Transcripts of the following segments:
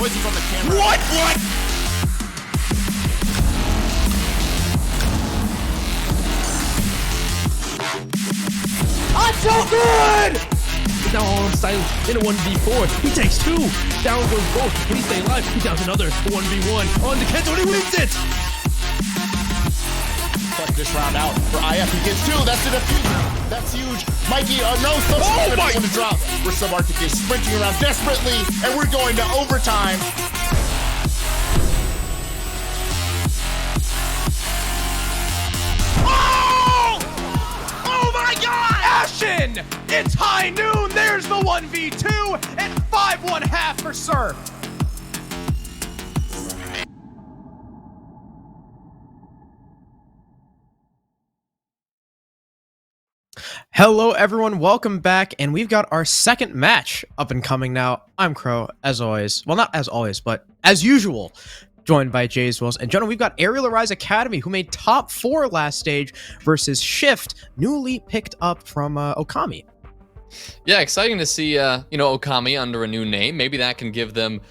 noisy from the camera. What? I'm so good! He's now all on silent in a 1v4. He takes 2. Down goes both. Can he stay alive? He downs another 1v1 on the Kento and he wins it! Clutch this round out for IF. He gets 2. That's the defuse. That's huge. Mikey, no social on the drop. Where Subarctic is sprinting around desperately, and we're going to overtime. Ashen! It's high noon. There's the 1v2 and 5-1-1/2 for Surf. Hello everyone, welcome back, and we've got our second match up and coming now. I'm Crow, as always. Well, not as always, but as usual. Joined by Jays Wills. And Jonah, we've got ARIAL Academy, who made top 4 last stage, versus Shift, newly picked up from Okami. Yeah, exciting to see, Okami under a new name. Maybe that can give them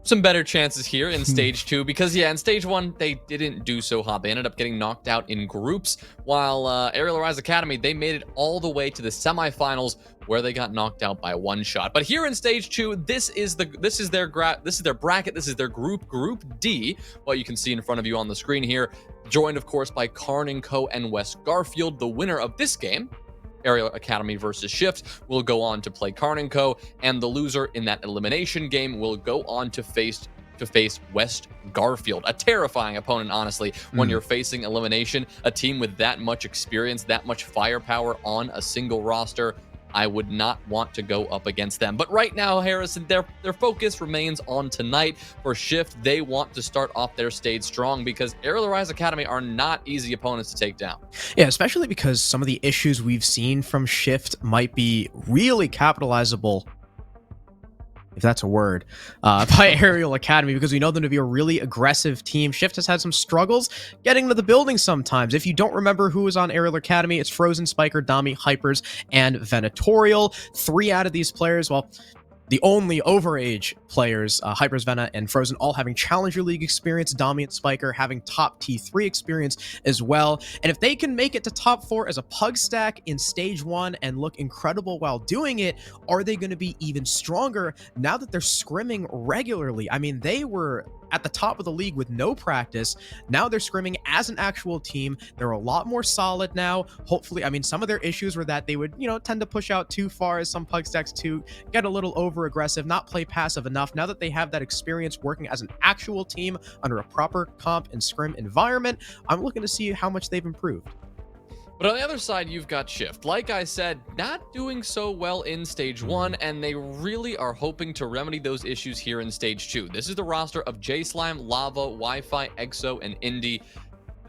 some better chances here in stage 2, because in stage 1 they didn't do so hot. They ended up getting knocked out in groups, while ARIAL Academy, they made it all the way to the semifinals, where they got knocked out by 1 shot. But here in stage 2, this is their bracket, this is their group D, what you can see in front of you on the screen here, joined of course by Karn & Co and West Garfield. The winner of this game, ARIAL Academy versus Shift, will go on to play Karn & Co, and the loser in that elimination game will go on to face West Garfield. A terrifying opponent, honestly, when you're facing elimination. A team with that much experience, that much firepower on a single roster. I would not want to go up against them. But right now, Harrison, their focus remains on tonight. For Shift, they want to start off their stage strong, because ARIAL Academy are not easy opponents to take down. Yeah, especially because some of the issues we've seen from Shift might be really capitalizable, if that's a word, by ARIAL Academy, because we know them to be a really aggressive team. Shift has had some struggles getting into the building sometimes. If you don't remember who was on ARIAL Academy, it's Frozen, Spiker, Dami, Hypers, and Venatorial. 3 out of these players, well, the only overage players, Hypers, Vena, and Frozen, all having Challenger League experience. Dami and Spiker having top T3 experience as well. And if they can make it to top 4 as a pug stack in stage 1 and look incredible while doing it, are they going to be even stronger now that they're scrimming regularly? I mean, they were at the top of the league with no practice. Now they're scrimming as an actual team. They're a lot more solid now. Hopefully, I mean, some of their issues were that they would, tend to push out too far as some pug stacks to get a little over aggressive, not play passive enough. Now that they have that experience working as an actual team under a proper comp and scrim environment, I'm looking to see how much they've improved. But on the other side, you've got Shift. Like I said, not doing so well in stage 1, and they really are hoping to remedy those issues here in stage 2. This is the roster of J-Slime, Lava, Wi-Fi, Exo, and Indy.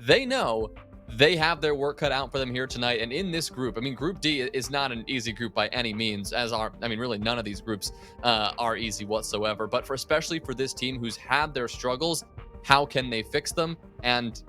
They know they have their work cut out for them here tonight, and in this group, I mean, Group D is not an easy group by any means, really none of these groups are easy whatsoever, but especially for this team who's had their struggles, how can they fix them? And,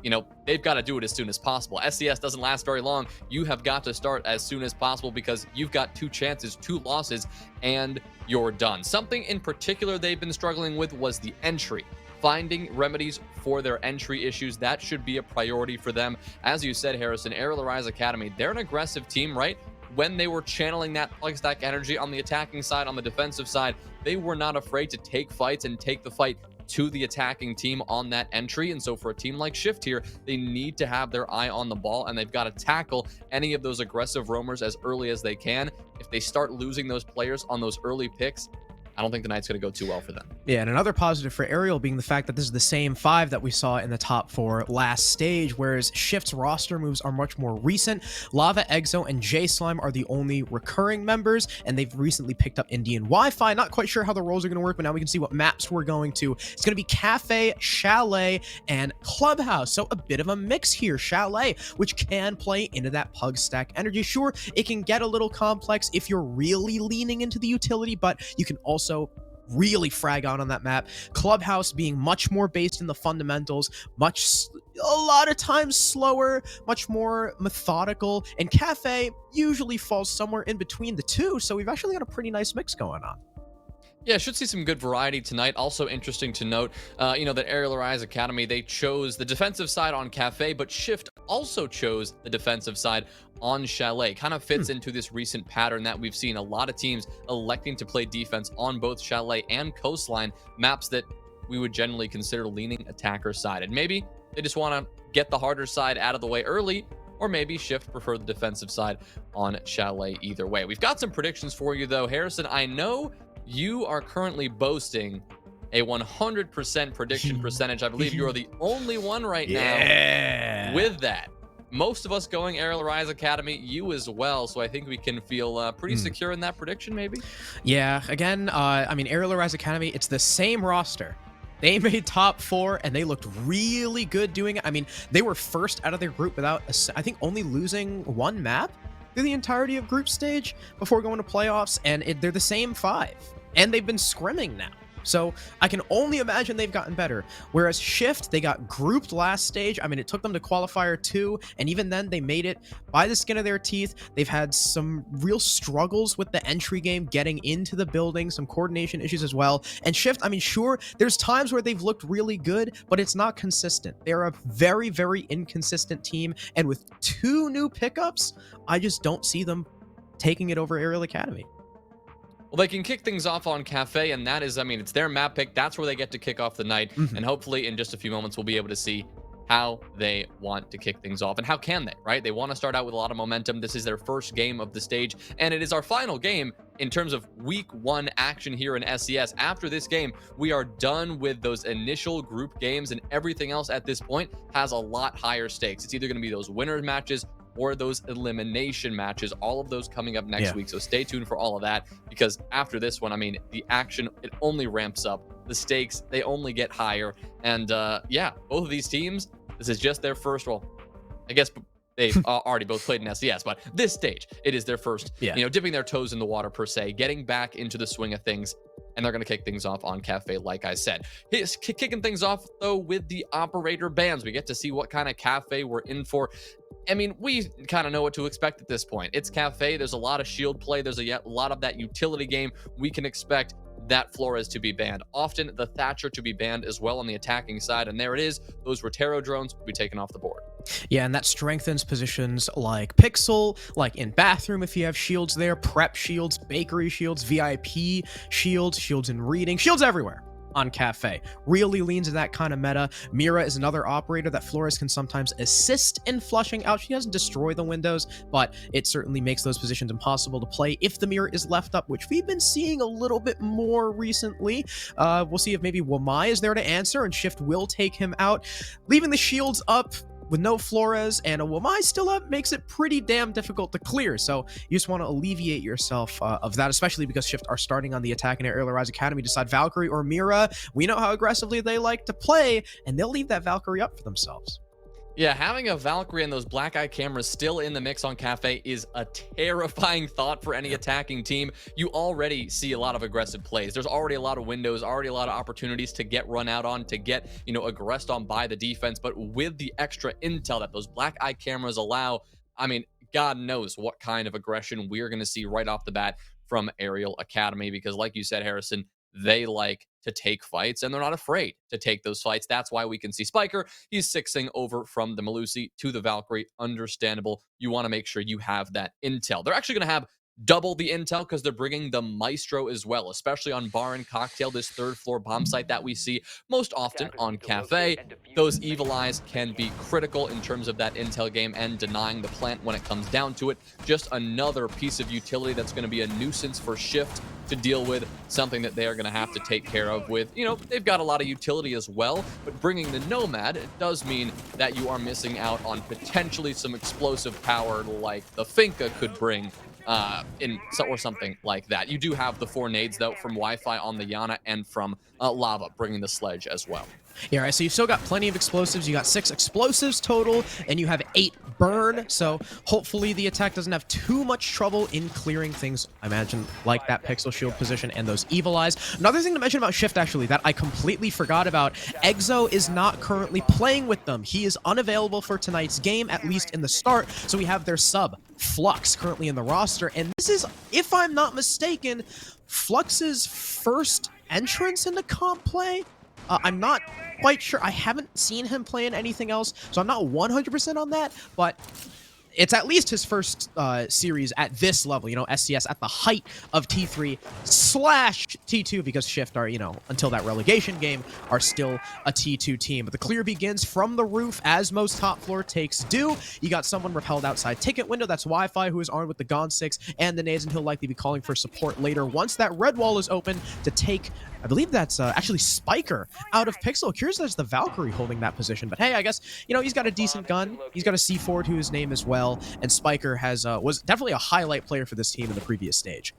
they've got to do it as soon as possible. SCS doesn't last very long. You have got to start as soon as possible, because you've got 2 chances, 2 losses, and you're done. Something in particular they've been struggling with was the entry. Finding remedies for their entry issues, that should be a priority for them. As you said, Harrison, ARIAL Academy, they're an aggressive team, right? When they were channeling that plug stack energy on the attacking side, on the defensive side, they were not afraid to take fights and take the fight to the attacking team on that entry. And so for a team like Shift here, they need to have their eye on the ball, and they've got to tackle any of those aggressive roamers as early as they can. If they start losing those players on those early picks, I don't think the night's going to go too well for them. Yeah, and another positive for ARIAL being the fact that this is the same 5 that we saw in the top 4 last stage, whereas Shift's roster moves are much more recent. Lava, Exo, and J-Slime are the only recurring members, and they've recently picked up Indian Wi-Fi. Not quite sure how the roles are going to work, but now we can see what maps we're going to. It's going to be Cafe, Chalet, and Clubhouse, so a bit of a mix here. Chalet, which can play into that pug stack energy. Sure, it can get a little complex if you're really leaning into the utility, but you can also really frag out on that map. Clubhouse being much more based in the fundamentals, a lot of times slower, much more methodical, and Cafe usually falls somewhere in between the two, so we've actually got a pretty nice mix going on. Yeah, should see some good variety tonight. Also interesting to note, that Aerial Rise Academy, they chose the defensive side on Cafe, but Shift also chose the defensive side on Chalet. Kind of fits into this recent pattern that we've seen. A lot of teams electing to play defense on both Chalet and Coastline, maps that we would generally consider leaning attacker sided. Maybe they just want to get the harder side out of the way early, or maybe Shift prefer the defensive side on Chalet. Either way, we've got some predictions for you though. Harrison, I know you are currently boasting a 100% prediction percentage. I believe you are the only one right now with that. Most of us going Aerial Rise Academy, you as well. So I think we can feel pretty secure in that prediction, maybe. Yeah, again, I mean, Aerial Rise Academy, it's the same roster. They made top 4, and they looked really good doing it. I mean, they were first out of their group without, I think, only losing one map through the entirety of group stage before going to playoffs, and they're the same 5. And they've been scrimming now. So I can only imagine they've gotten better. Whereas Shift, they got grouped last stage. I mean, it took them to qualifier 2, and even then they made it by the skin of their teeth. They've had some real struggles with the entry game, getting into the building, some coordination issues as well. And Shift, I mean, sure, there's times where they've looked really good, but it's not consistent. They're a very, very inconsistent team, and with 2 new pickups, I just don't see them taking it over Aerial Academy. Well, they can kick things off on Cafe, and that is, I mean, it's their map pick. That's where they get to kick off the night. And hopefully in just a few moments, we'll be able to see how they want to kick things off and how can they, right? They want to start out with a lot of momentum. This is their first game of the stage, and it is our final game in terms of week 1 action here in SCS. After this game, we are done with those initial group games, and everything else at this point has a lot higher stakes. It's either going to be those winners matches or those elimination matches, all of those coming up next week. So stay tuned for all of that, because after this one, I mean, the action, it only ramps up. The stakes, they only get higher. And yeah, both of these teams, this is just their first, well, I guess they've already both played in SCS, but this stage, it is their first, dipping their toes in the water per se, getting back into the swing of things. And they're going to kick things off on Cafe, like I said. He's kicking things off, though, with the operator bans. We get to see what kind of Cafe we're in for. I mean, we kind of know what to expect at this point. It's Cafe. There's a lot of shield play. There's a lot of that utility game. We can expect that Flores to be banned. Often the Thatcher to be banned as well on the attacking side. And there it is. Those Rotero drones will be taken off the board. Yeah, and that strengthens positions like Pixel, like in Bathroom if you have shields there, Prep shields, Bakery shields, VIP shields, shields in Reading, shields everywhere on Cafe. Really leans in that kind of meta. Mira is another operator that Flores can sometimes assist in flushing out. She doesn't destroy the windows, but it certainly makes those positions impossible to play if the mirror is left up, which we've been seeing a little bit more recently. We'll see if maybe Wamai is there to answer, and Shift will take him out. Leaving the shields up with no Flores and a Wamai still up makes it pretty damn difficult to clear. So you just want to alleviate yourself of that, especially because Shift are starting on the attack in Aerial Rise Academy. Decide Valkyrie or Mira. We know how aggressively they like to play, and they'll leave that Valkyrie up for themselves. Yeah, having a Valkyrie and those black eye cameras still in the mix on Cafe is a terrifying thought for any attacking team. You already see a lot of aggressive plays. There's already a lot of windows, already a lot of opportunities to get run out on, to get, aggressed on by the defense. But with the extra intel that those black eye cameras allow, I mean, God knows what kind of aggression we're going to see right off the bat from Aerial Academy, because like you said, Harrison, they like to take fights, and they're not afraid to take those fights. That's why we can see Spiker. He's 6ing over from the Malusi to the Valkyrie. Understandable. You want to make sure you have that intel. They're actually going to have double the intel because they're bringing the Maestro as well, especially on Bar and Cocktail, this 3rd floor bomb site that we see most often on Cafe. Those Evil Eyes can be critical in terms of that intel game and denying the plant when it comes down to it. Just another piece of utility that's going to be a nuisance for Shift to deal with, something that they are going to have to take care of with, they've got a lot of utility as well, but bringing the Nomad, it does mean that you are missing out on potentially some explosive power like the Finka could bring or something like that. You do have the 4 nades though from Wi-Fi on the Yana and from Lava bringing the Sledge as well. Yeah, right, so you've still got plenty of explosives. You got 6 explosives total, and you have 8 burn, so hopefully the attack doesn't have too much trouble in clearing things, I imagine, like that pixel shield position and those evil eyes. Another thing to mention about Shift, actually, that I completely forgot about, Exo is not currently playing with them. He is unavailable for tonight's game, at least in the start, so we have their sub, Flux, currently in the roster, and this is, if I'm not mistaken, Flux's first entrance into comp play. I'm not quite sure. I haven't seen him play in anything else, so I'm not 100% on that, but it's at least his first series at this level, you know, SCS at the height of T3/T2, because Shift are, you know, until that relegation game, are still a T2 team. But the clear begins from the roof as most top floor takes do. You got someone repelled outside ticket window. That's Wi-Fi, who is armed with the Gon 6 and the nades, and he'll likely be calling for support later once that red wall is open to take, I believe that's actually Spiker out of Pixel. Curious as the Valkyrie holding that position. But hey, I guess, you know, he's got a decent gun. He's got a C4 to his name as well. And Spiker has was definitely a highlight player for this team in the previous stage.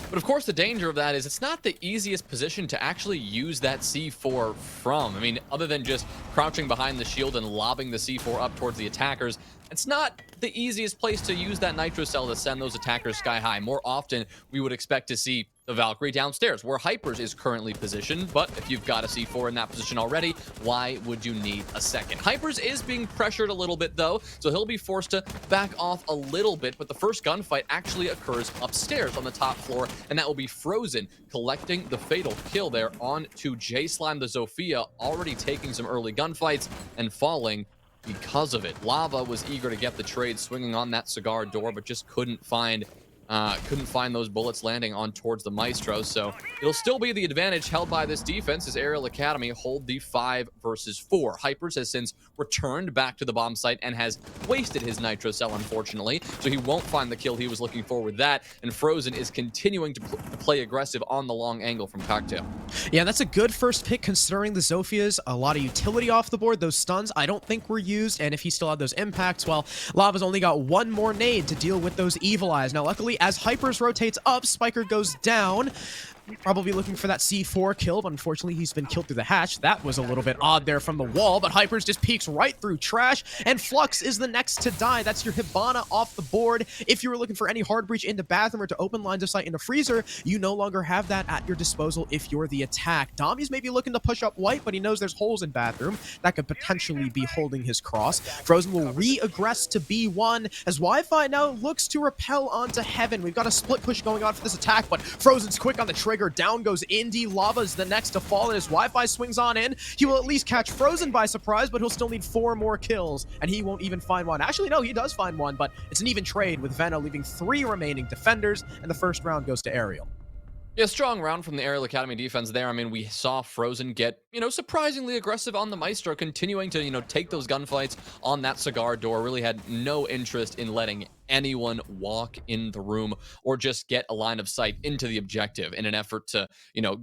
But of course, the danger of that is it's not the easiest position to actually use that C4 from. I mean, other than just crouching behind the shield and lobbing the C4 up towards the attackers, it's not the easiest place to use that Nitro Cell to send those attackers sky high. More often, we would expect to see the Valkyrie downstairs, where Hypers is currently positioned, but if you've got a C4 in that position already, why would you need a second? Hypers is being pressured a little bit, though, so he'll be forced to back off a little bit, but the first gunfight actually occurs upstairs on the top floor, and that will be Frozen collecting the fatal kill there onto J-Slime. The Zofia already taking some early gunfights and falling because of it. Lava was eager to get the trade, swinging on that cigar door, but just couldn't find those bullets landing on towards the Maestro. So it'll still be the advantage held by this defense as ARIAL Academy hold the 5 versus 4. Hypers has since returned back to the bomb site and has wasted his Nitro Cell, unfortunately, so he won't find the kill he was looking for with that. And Frozen is continuing to play aggressive on the long angle from Cocktail. Yeah, that's a good first pick considering the Zofias. A lot of utility off the board. Those stuns I don't think were used, and if he still had those impacts, well, Lava's only got one more nade to deal with those evil eyes. Now, luckily, as Hypers rotates up, Spiker goes down. Probably looking for that C4 kill, but unfortunately he's been killed through the hatch. That was a little bit odd there from the wall, but Hypers just peeks right through trash, and Flux is the next to die. That's your Hibana off the board. If you were looking for any hard breach into bathroom or to open lines of sight into freezer, you no longer have that at your disposal if you're the attack. Dami's maybe looking to push up white, but he knows there's holes in bathroom that could potentially be holding his cross. Frozen will re-aggress to B1 as Wi-Fi now looks to repel onto Heaven. We've got a split push going on for this attack, but Frozen's quick on the trigger. Down goes Indy. Lava's the next to fall, and as Wi-Fi swings on in, he will at least catch Frozen by surprise, but he'll still need 4 more kills, and he won't even find one. Actually, no, he does find one, but it's an even trade with Vena leaving 3 remaining defenders, and the first round goes to ARIAL. Yeah, strong round from the ARIAL Academy defense there. I mean, we saw Frozen get, surprisingly aggressive on the Maestro, continuing to, take those gunfights on that cigar door. Really had no interest in letting anyone walk in the room or just get a line of sight into the objective in an effort to,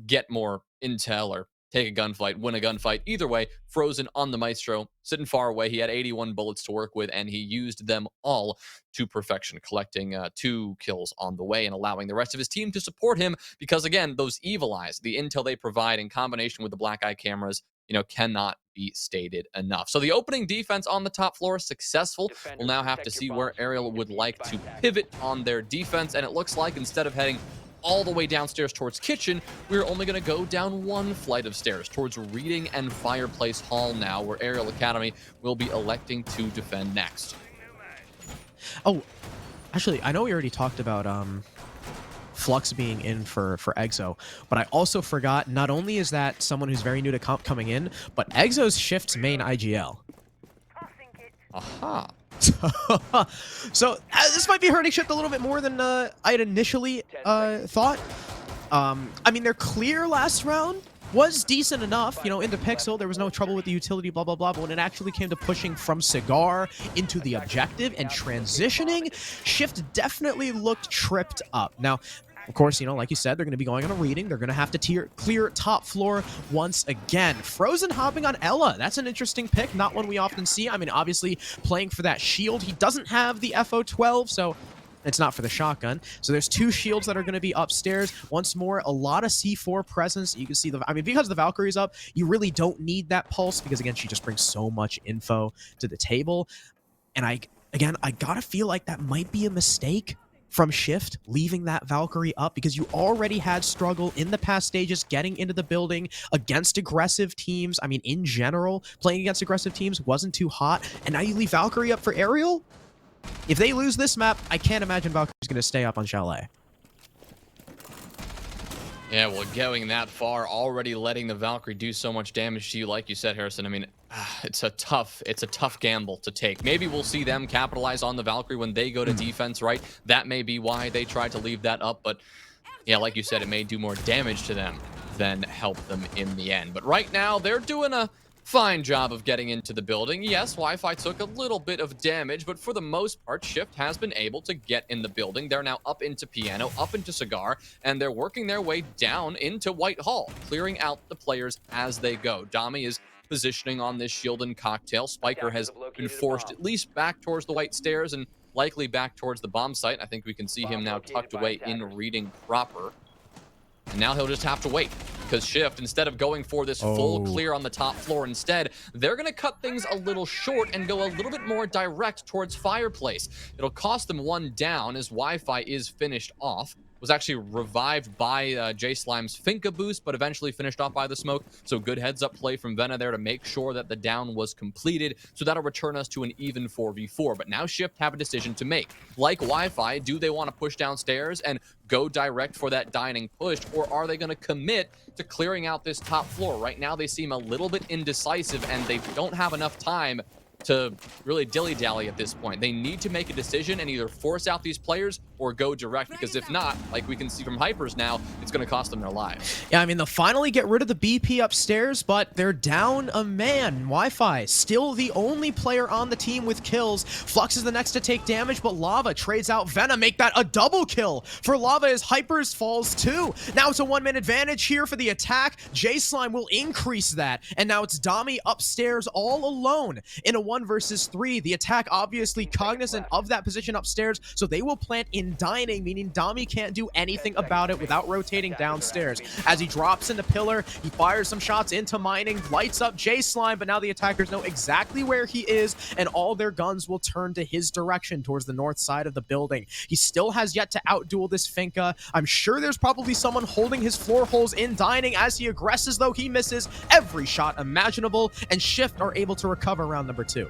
get more intel or take a gunfight, win a gunfight. Either way, Frozen on the Maestro, sitting far away. He had 81 bullets to work with, and he used them all to perfection, collecting 2 kills on the way and allowing the rest of his team to support him because, again, those evil eyes, the intel they provide in combination with the black eye cameras, cannot be stated enough. So the opening defense on the top floor is successful. We'll now have to see where ARIAL would like to pivot on their defense, and it looks like instead of heading all the way downstairs towards kitchen, we're only going to go down 1 flight of stairs towards reading and fireplace hall now, where ARIAL Academy will be electing to defend next. Oh, actually, I know we already talked about Flux being in for Exo, but I also forgot, not only is that someone who's very new to comp coming in, but Exo's Shift's main IGL. Aha. So this might be hurting Shift a little bit more than I had initially thought. I mean, their clear last round was decent enough, into Pixel. There was no trouble with the utility, blah, blah, blah. But when it actually came to pushing from Cigar into the objective and transitioning, Shift definitely looked tripped up. Now, of course, like you said, they're going to be going on a reading. They're going to have to clear top floor once again. Frozen hopping on Ella. That's an interesting pick. Not one we often see. I mean, obviously, playing for that shield. He doesn't have the FO12, so It's not for the shotgun. So there's 2 shields that are going to be upstairs. Once more, a lot of C4 presence. You can see I mean, because the Valkyrie's up, you really don't need that pulse because, again, she just brings so much info to the table. And I gotta feel like that might be a mistake from Shift, leaving that Valkyrie up, because you already had struggle in the past stages getting into the building against aggressive teams. I mean, in general, playing against aggressive teams wasn't too hot, and now you leave Valkyrie up for ARIAL? If they lose this map, I can't imagine Valkyrie's going to stay up on Chalet. Yeah, well, going that far, already letting the Valkyrie do so much damage to you, like you said, Harrison. I mean, it's a tough gamble to take. Maybe we'll see them capitalize on the Valkyrie when they go to defense, right? That may be why they tried to leave that up, but yeah, like you said, it may do more damage to them than help them in the end. But right now, they're doing a fine job of getting into the building. Yes, Wi-Fi took a little bit of damage, but for the most part, Shift has been able to get in the building. They're now up into Piano, up into Cigar, and they're working their way down into Whitehall, clearing out the players as they go. Dami is positioning on this shield and cocktail. Spiker has been forced at least back towards the white stairs and likely back towards the bomb site. I think we can see him now tucked away in reading proper. And now he'll just have to wait, because Shift, instead of going for this full clear on the top floor instead, they're going to cut things a little short and go a little bit more direct towards Fireplace. It'll cost them 1 down as Wi-Fi is finished off. Was actually revived by J-Slime's Finka boost, but eventually finished off by the smoke. So good heads-up play from Vena there to make sure that the down was completed. So that'll return us to an even 4v4. But now Shift have a decision to make. Like Wi-Fi, do they want to push downstairs and go direct for that dining push, or are they going to commit to clearing out this top floor? Right now, they seem a little bit indecisive, and they don't have enough time to really dilly-dally at this point. They need to make a decision and either force out these players or go direct, because if not, like we can see from Hypers now, it's going to cost them their lives. Yeah, I mean, they'll finally get rid of the BP upstairs, but they're down a man. Wi-Fi, still the only player on the team with kills. Flux is the next to take damage, but Lava trades out Vena, make that a double kill for Lava as Hypers falls too. Now it's a 1-man advantage here for the attack. J-Slime will increase that, and now it's Dami upstairs all alone in a 1 versus 3. The attack obviously cognizant of that position upstairs, so they will plant in dining, meaning Dami can't do anything about it without rotating downstairs. As he drops into pillar, he fires some shots into mining, lights up J-Slime, but now the attackers know exactly where he is, and all their guns will turn to his direction towards the north side of the building. He still has yet to outduel this Finka. I'm sure there's probably someone holding his floor holes in dining. As he aggresses, though, he misses every shot imaginable, and Shift are able to recover round number 2.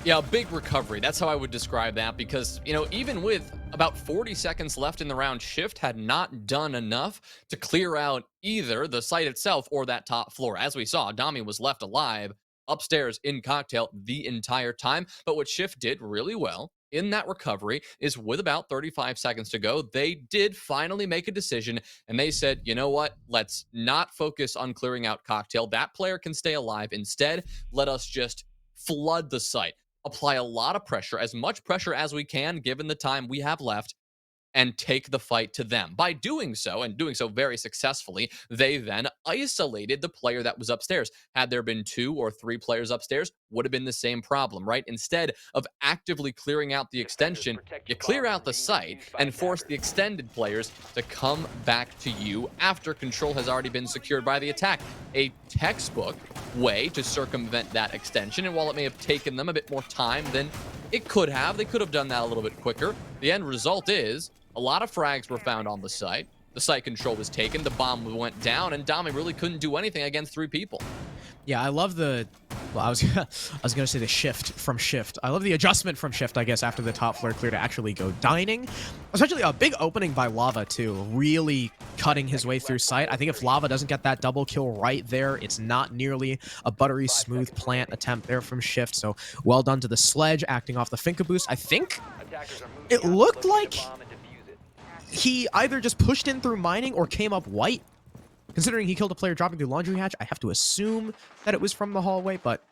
Yeah, a big recovery. That's how I would describe that, because, you know, even with about 40 seconds left in the round, Shift had not done enough to clear out either the site itself or that top floor. As we saw, Dami was left alive upstairs in Cocktail the entire time. But what Shift did really well in that recovery is, with about 35 seconds to go, they did finally make a decision, and they said, you know what, let's not focus on clearing out Cocktail. That player can stay alive. Instead, let us just flood the site. Apply a lot of pressure, as much pressure as we can, given the time we have left, and take the fight to them. By doing so, and doing so very successfully, they then isolated the player that was upstairs. Had there been 2 or 3 players upstairs, would have been the same problem, right? Instead of actively clearing out the extension, you clear out the site and force the extended players to come back to you after control has already been secured by the attack. A textbook way to circumvent that extension, and while it may have taken them a bit more time than it could have, they could have done that a little bit quicker. The end result is a lot of frags were found on the site. The site control was taken, the bomb went down, and Dami really couldn't do anything against 3 people. Yeah, I love the... Well, I was gonna say the shift from Shift. I love the adjustment from Shift, I guess, after the top floor clear to actually go dining. Especially a big opening by Lava, too. Really cutting his way through sight. I think if Lava doesn't get that double kill right there, it's not nearly a buttery smooth plant attempt there from Shift. So well done to the Sledge, acting off the Finka boost. I think it looked like he either just pushed in through mining or came up white. Considering he killed a player dropping through laundry hatch, I have to assume that it was from the hallway, but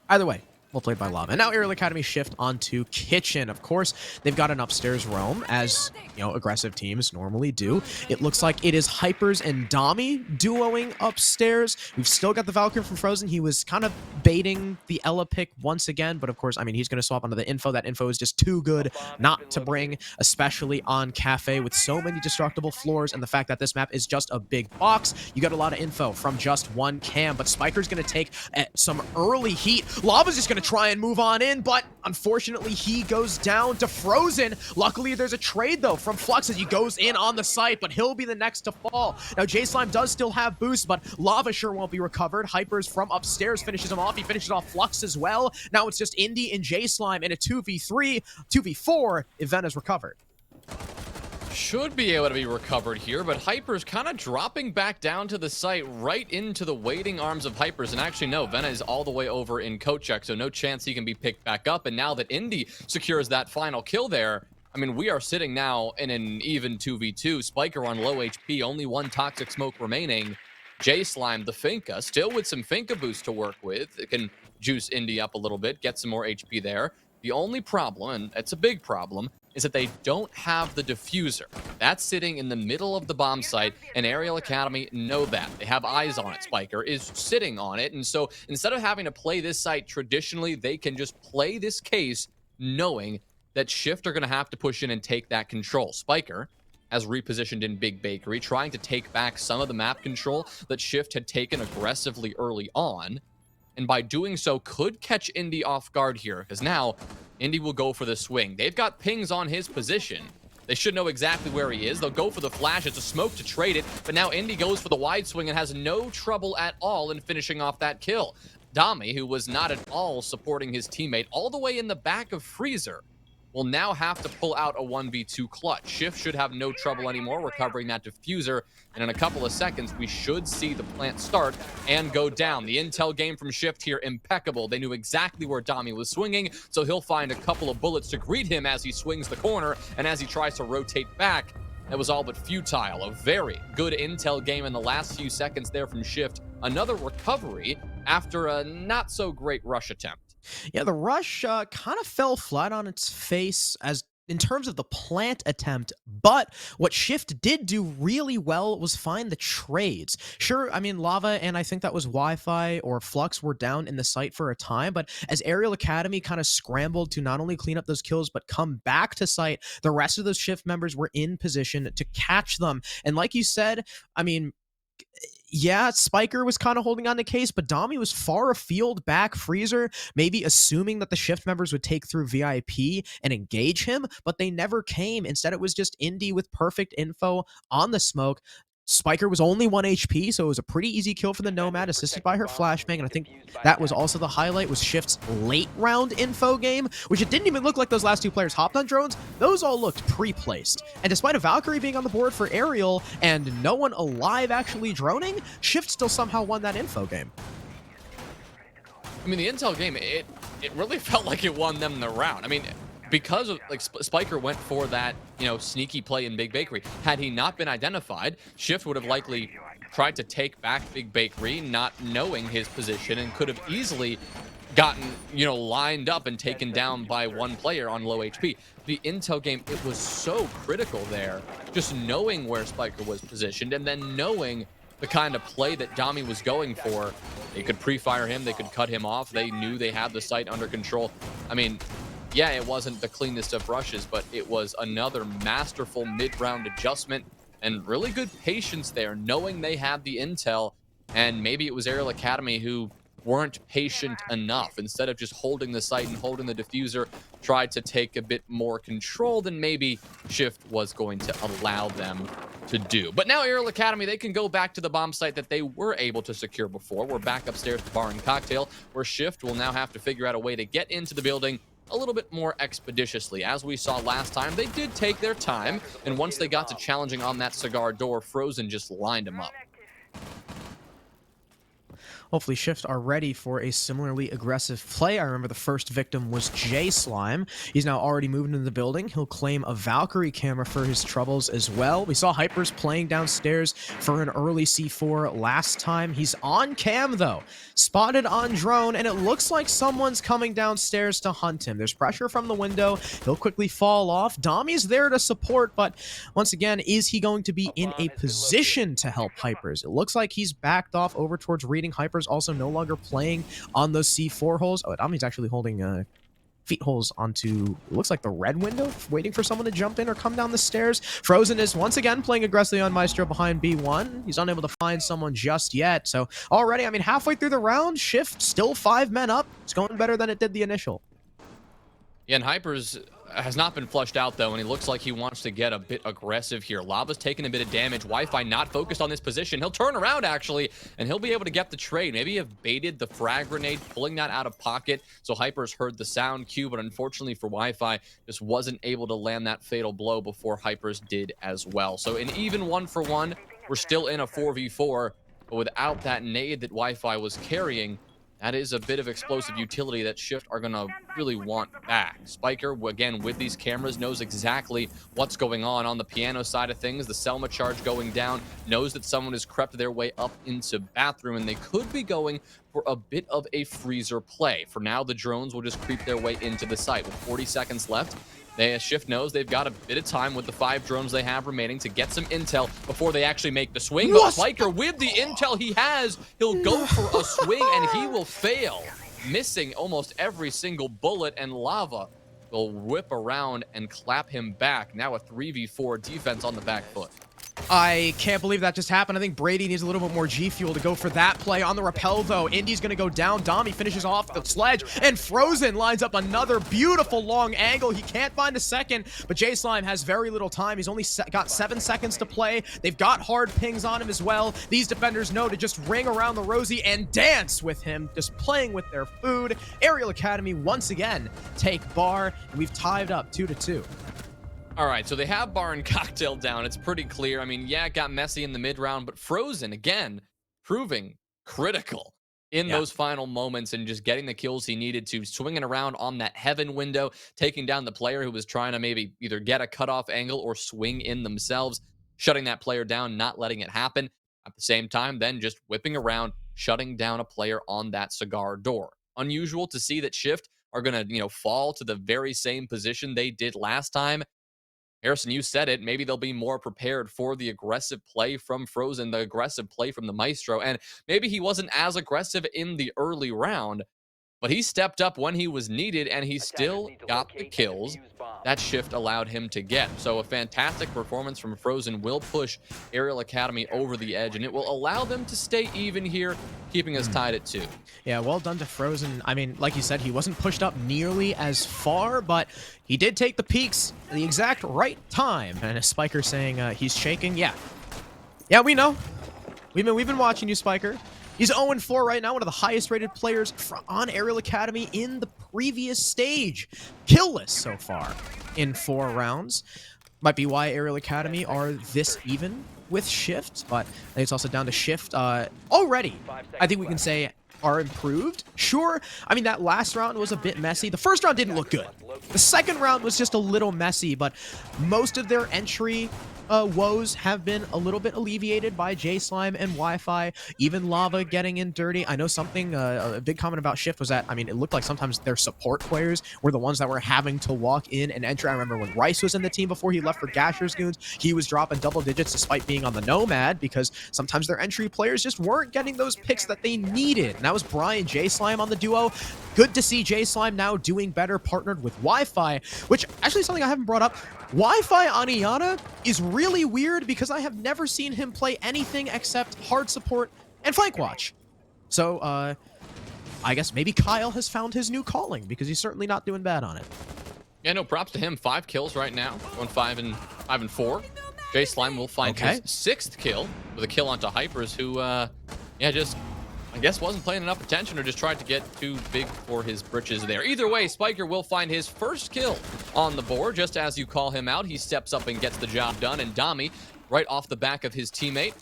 either way, Well played by Lava. And now Aerial Academy shift onto Kitchen. Of course, they've got an upstairs roam, as, you know, aggressive teams normally do. It looks like it is Hypers and Dami duoing upstairs. We've still got the Valkyrie from Frozen. He was kind of baiting the Ella pick once again, but of course, I mean, he's going to swap onto the info. That info is just too good not to bring, especially on Cafe with so many destructible floors, and the fact that this map is just a big box. You got a lot of info from just one cam, but Spiker's going to take some early heat. Lava's just going to try and move on in, but unfortunately he goes down to Frozen. Luckily there's a trade though from Flux as he goes in on the site, but he'll be the next to fall. Now J-Slime does still have boost, but Lava sure won't be recovered. Hypers from upstairs finishes him off. He finishes off Flux as well. Now it's just Indy and J-Slime in a 2v3, 2v4 if Vena's recovered. Should be able to be recovered here, but Hyper's kind of dropping back down to the site, right into the waiting arms of Hypers. And actually, no, Vena is all the way over in coat check, so no chance he can be picked back up. And now that Indy secures that final kill there, I mean, we are sitting now in an even 2v2. Spiker on low HP, only one Toxic Smoke remaining. J-Slime, the Finka, still with some Finka boost to work with. It can juice Indy up a little bit, get some more HP there. The only problem, and it's a big problem, is that they don't have the diffuser. That's sitting in the middle of the bomb site, and Aerial Academy know that. They have eyes on it. Spiker is sitting on it, and so instead of having to play this site traditionally, they can just play this case knowing that Shift are going to have to push in and take that control. Spiker has repositioned in Big Bakery, trying to take back some of the map control that Shift had taken aggressively early on, and by doing so could catch Indy off guard here, because now Indy will go for the swing. They've got pings on his position. They should know exactly where he is. They'll go for the flash. It's a smoke to trade it, but now Indy goes for the wide swing and has no trouble at all in finishing off that kill. Dami, who was not at all supporting his teammate all the way in the back of Freezer, will now have to pull out a 1v2 clutch. Shift should have no trouble anymore recovering that diffuser, and in a couple of seconds, we should see the plant start and go down. The intel game from Shift here, impeccable. They knew exactly where Dami was swinging, so he'll find a couple of bullets to greet him as he swings the corner, and as he tries to rotate back, that was all but futile. A very good intel game in the last few seconds there from Shift. Another recovery after a not-so-great rush attempt. Yeah, the rush kind of fell flat on its face as in terms of the plant attempt, but what Shift did do really well was find the trades. Sure, I mean, Lava and I think that was Wi-Fi or Flux were down in the site for a time, but as Aerial Academy kind of scrambled to not only clean up those kills, but come back to site, the rest of those Shift members were in position to catch them. And like you said, I mean, yeah, Spiker was kind of holding on to case, but Dami was far afield back Freezer, maybe assuming that the Shift members would take through VIP and engage him, but they never came. Instead, it was just Indy with perfect info on the smoke. Spiker was only 1 HP, so it was a pretty easy kill for the Nomad, assisted by her flashbang, and I think that was also the highlight, was Shift's late round info game, which it didn't even look like those last two players hopped on drones. Those all looked pre-placed. And despite a Valkyrie being on the board for Ariel and no one alive actually droning, Shift still somehow won that info game. I mean, the intel game, it really felt like it won them the round. I mean, because of, like, Spiker went for that, you know, sneaky play in Big Bakery. Had he not been identified, Shift would have likely tried to take back Big Bakery, not knowing his position, and could have easily gotten, you know, lined up and taken down by one player on low HP. The intel game, it was so critical there, just knowing where Spiker was positioned and then knowing the kind of play that Dami was going for. They could pre-fire him, they could cut him off, they knew they had the site under control. I mean, yeah, it wasn't the cleanest of rushes, but it was another masterful mid-round adjustment and really good patience there, knowing they had the intel, and maybe it was Aerial Academy who weren't patient enough. Instead of just holding the site and holding the diffuser, tried to take a bit more control than maybe Shift was going to allow them to do. But now Aerial Academy, they can go back to the bomb site that they were able to secure before. We're back upstairs to Bar and Cocktail, where Shift will now have to figure out a way to get into the building a little bit more expeditiously. As we saw last time, they did take their time, and once they got to challenging on that cigar door, Frozen just lined them up. Hopefully Shift are ready for a similarly aggressive play. I remember the first victim was J Slime. He's now already moved into the building. He'll claim a Valkyrie camera for his troubles as well. We saw Hypers playing downstairs for an early C4 last time. He's on cam though, spotted on drone, and it looks like someone's coming downstairs to hunt him. There's pressure from the window. He'll quickly fall off. Dami's there to support, but once again, is he going to be in a position to help Hypers? It looks like he's backed off over towards reading. Hypers also no longer playing on those C4 holes. Oh, Dami's actually holding feet holes onto, looks like the red window, waiting for someone to jump in or come down the stairs. Frozen is once again playing aggressively on Maestro behind B1. He's unable to find someone just yet. So already, I mean, halfway through the round, Shift still 5 men up. It's going better than it did the initial. Yeah, and Hypers has not been flushed out, though, and he looks like he wants to get a bit aggressive here. Lava's taking a bit of damage. Wi-Fi not focused on this position. He'll turn around, actually, and he'll be able to get the trade. Maybe have baited the frag grenade, pulling that out of pocket, so Hypers heard the sound cue, but unfortunately for Wi-Fi, just wasn't able to land that fatal blow before Hypers did as well. So an even 1-for-1. We're still in a 4v4, but without that nade that Wi-Fi was carrying, that is a bit of explosive utility that Shift are going to really want back. Spiker, again, with these cameras, knows exactly what's going on the piano side of things. The Selma charge going down, knows that someone has crept their way up into bathroom, and they could be going for a bit of a freezer play. For now, the drones will just creep their way into the site. With 40 seconds left, Shift knows they've got a bit of time with the 5 drones they have remaining to get some intel before they actually make the swing. But Spiker, with the intel he has, he'll go for a swing and he will fail, missing almost every single bullet, and Lava will whip around and clap him back. Now a 3v4 defense on the back foot. I can't believe that just happened. I think Brady needs a little bit more G fuel to go for that play. On the rappel, though, Indy's going to go down. Dami finishes off the sledge, and Frozen lines up another beautiful long angle. He can't find a second, but J-Slime has very little time. He's only got 7 seconds to play. They've got hard pings on him as well. These defenders know to just ring around the Rosie and dance with him, just playing with their food. Ariel Academy once again take bar, and we've tied up 2-2. All right, so they have Bar and Cocktail down. It's pretty clear. I mean, yeah, it got messy in the mid-round, but Frozen, again, proving critical in those final moments and just getting the kills he needed to, swinging around on that heaven window, taking down the player who was trying to maybe either get a cutoff angle or swing in themselves, shutting that player down, not letting it happen. At the same time, then just whipping around, shutting down a player on that cigar door. Unusual to see that Shift are going to, fall to the very same position they did last time. Harrison, you said it. Maybe they'll be more prepared for the aggressive play from Frozen, the aggressive play from the Maestro. And maybe he wasn't as aggressive in the early round, but he stepped up when he was needed, and he still got the kills that Shift allowed him to get. So a fantastic performance from Frozen will push Ariel Academy over the edge, and it will allow them to stay even here, keeping us tied at 2. Yeah, well done to Frozen. I mean, like you said, he wasn't pushed up nearly as far, but he did take the peaks at the exact right time. And a Spiker saying he's shaking. Yeah, we know. We've been watching you, Spiker. He's 0-4 right now, one of the highest rated players on Ariel Academy in the previous stage. Killless so far in 4 rounds. Might be why Ariel Academy are this even with Shift, but I think it's also down to Shift already. I think we can say are improved. Sure, I mean, that last round was a bit messy. The first round didn't look good. The second round was just a little messy, but most of their entry woes have been a little bit alleviated by J-Slime and Wi-Fi. Even Lava getting in dirty. I know something, a big comment about Shift was that, I mean, it looked like sometimes their support players were the ones that were having to walk in and enter. I remember when Rice was in the team before he left for Gasher's Goons, he was dropping double digits despite being on the Nomad, because sometimes their entry players just weren't getting those picks that they needed. And that was Brian J-Slime on the duo. Good to see J-Slime now doing better, partnered with Wi-Fi, which actually is something I haven't brought up. Wi-Fi on Iana is really weird because I have never seen him play anything except hard support and flank watch. So, I guess maybe Kyle has found his new calling, because he's certainly not doing bad on it. Yeah, no, props to him. 5 kills right now, going 5-4. J-Slime will find his 6th kill with a kill onto Hypers, who, just, I guess, wasn't paying enough attention or just tried to get too big for his britches there. Either way, Spiker will find his first kill on the board. Just as you call him out, he steps up and gets the job done. And Dami, right off the back of his teammate,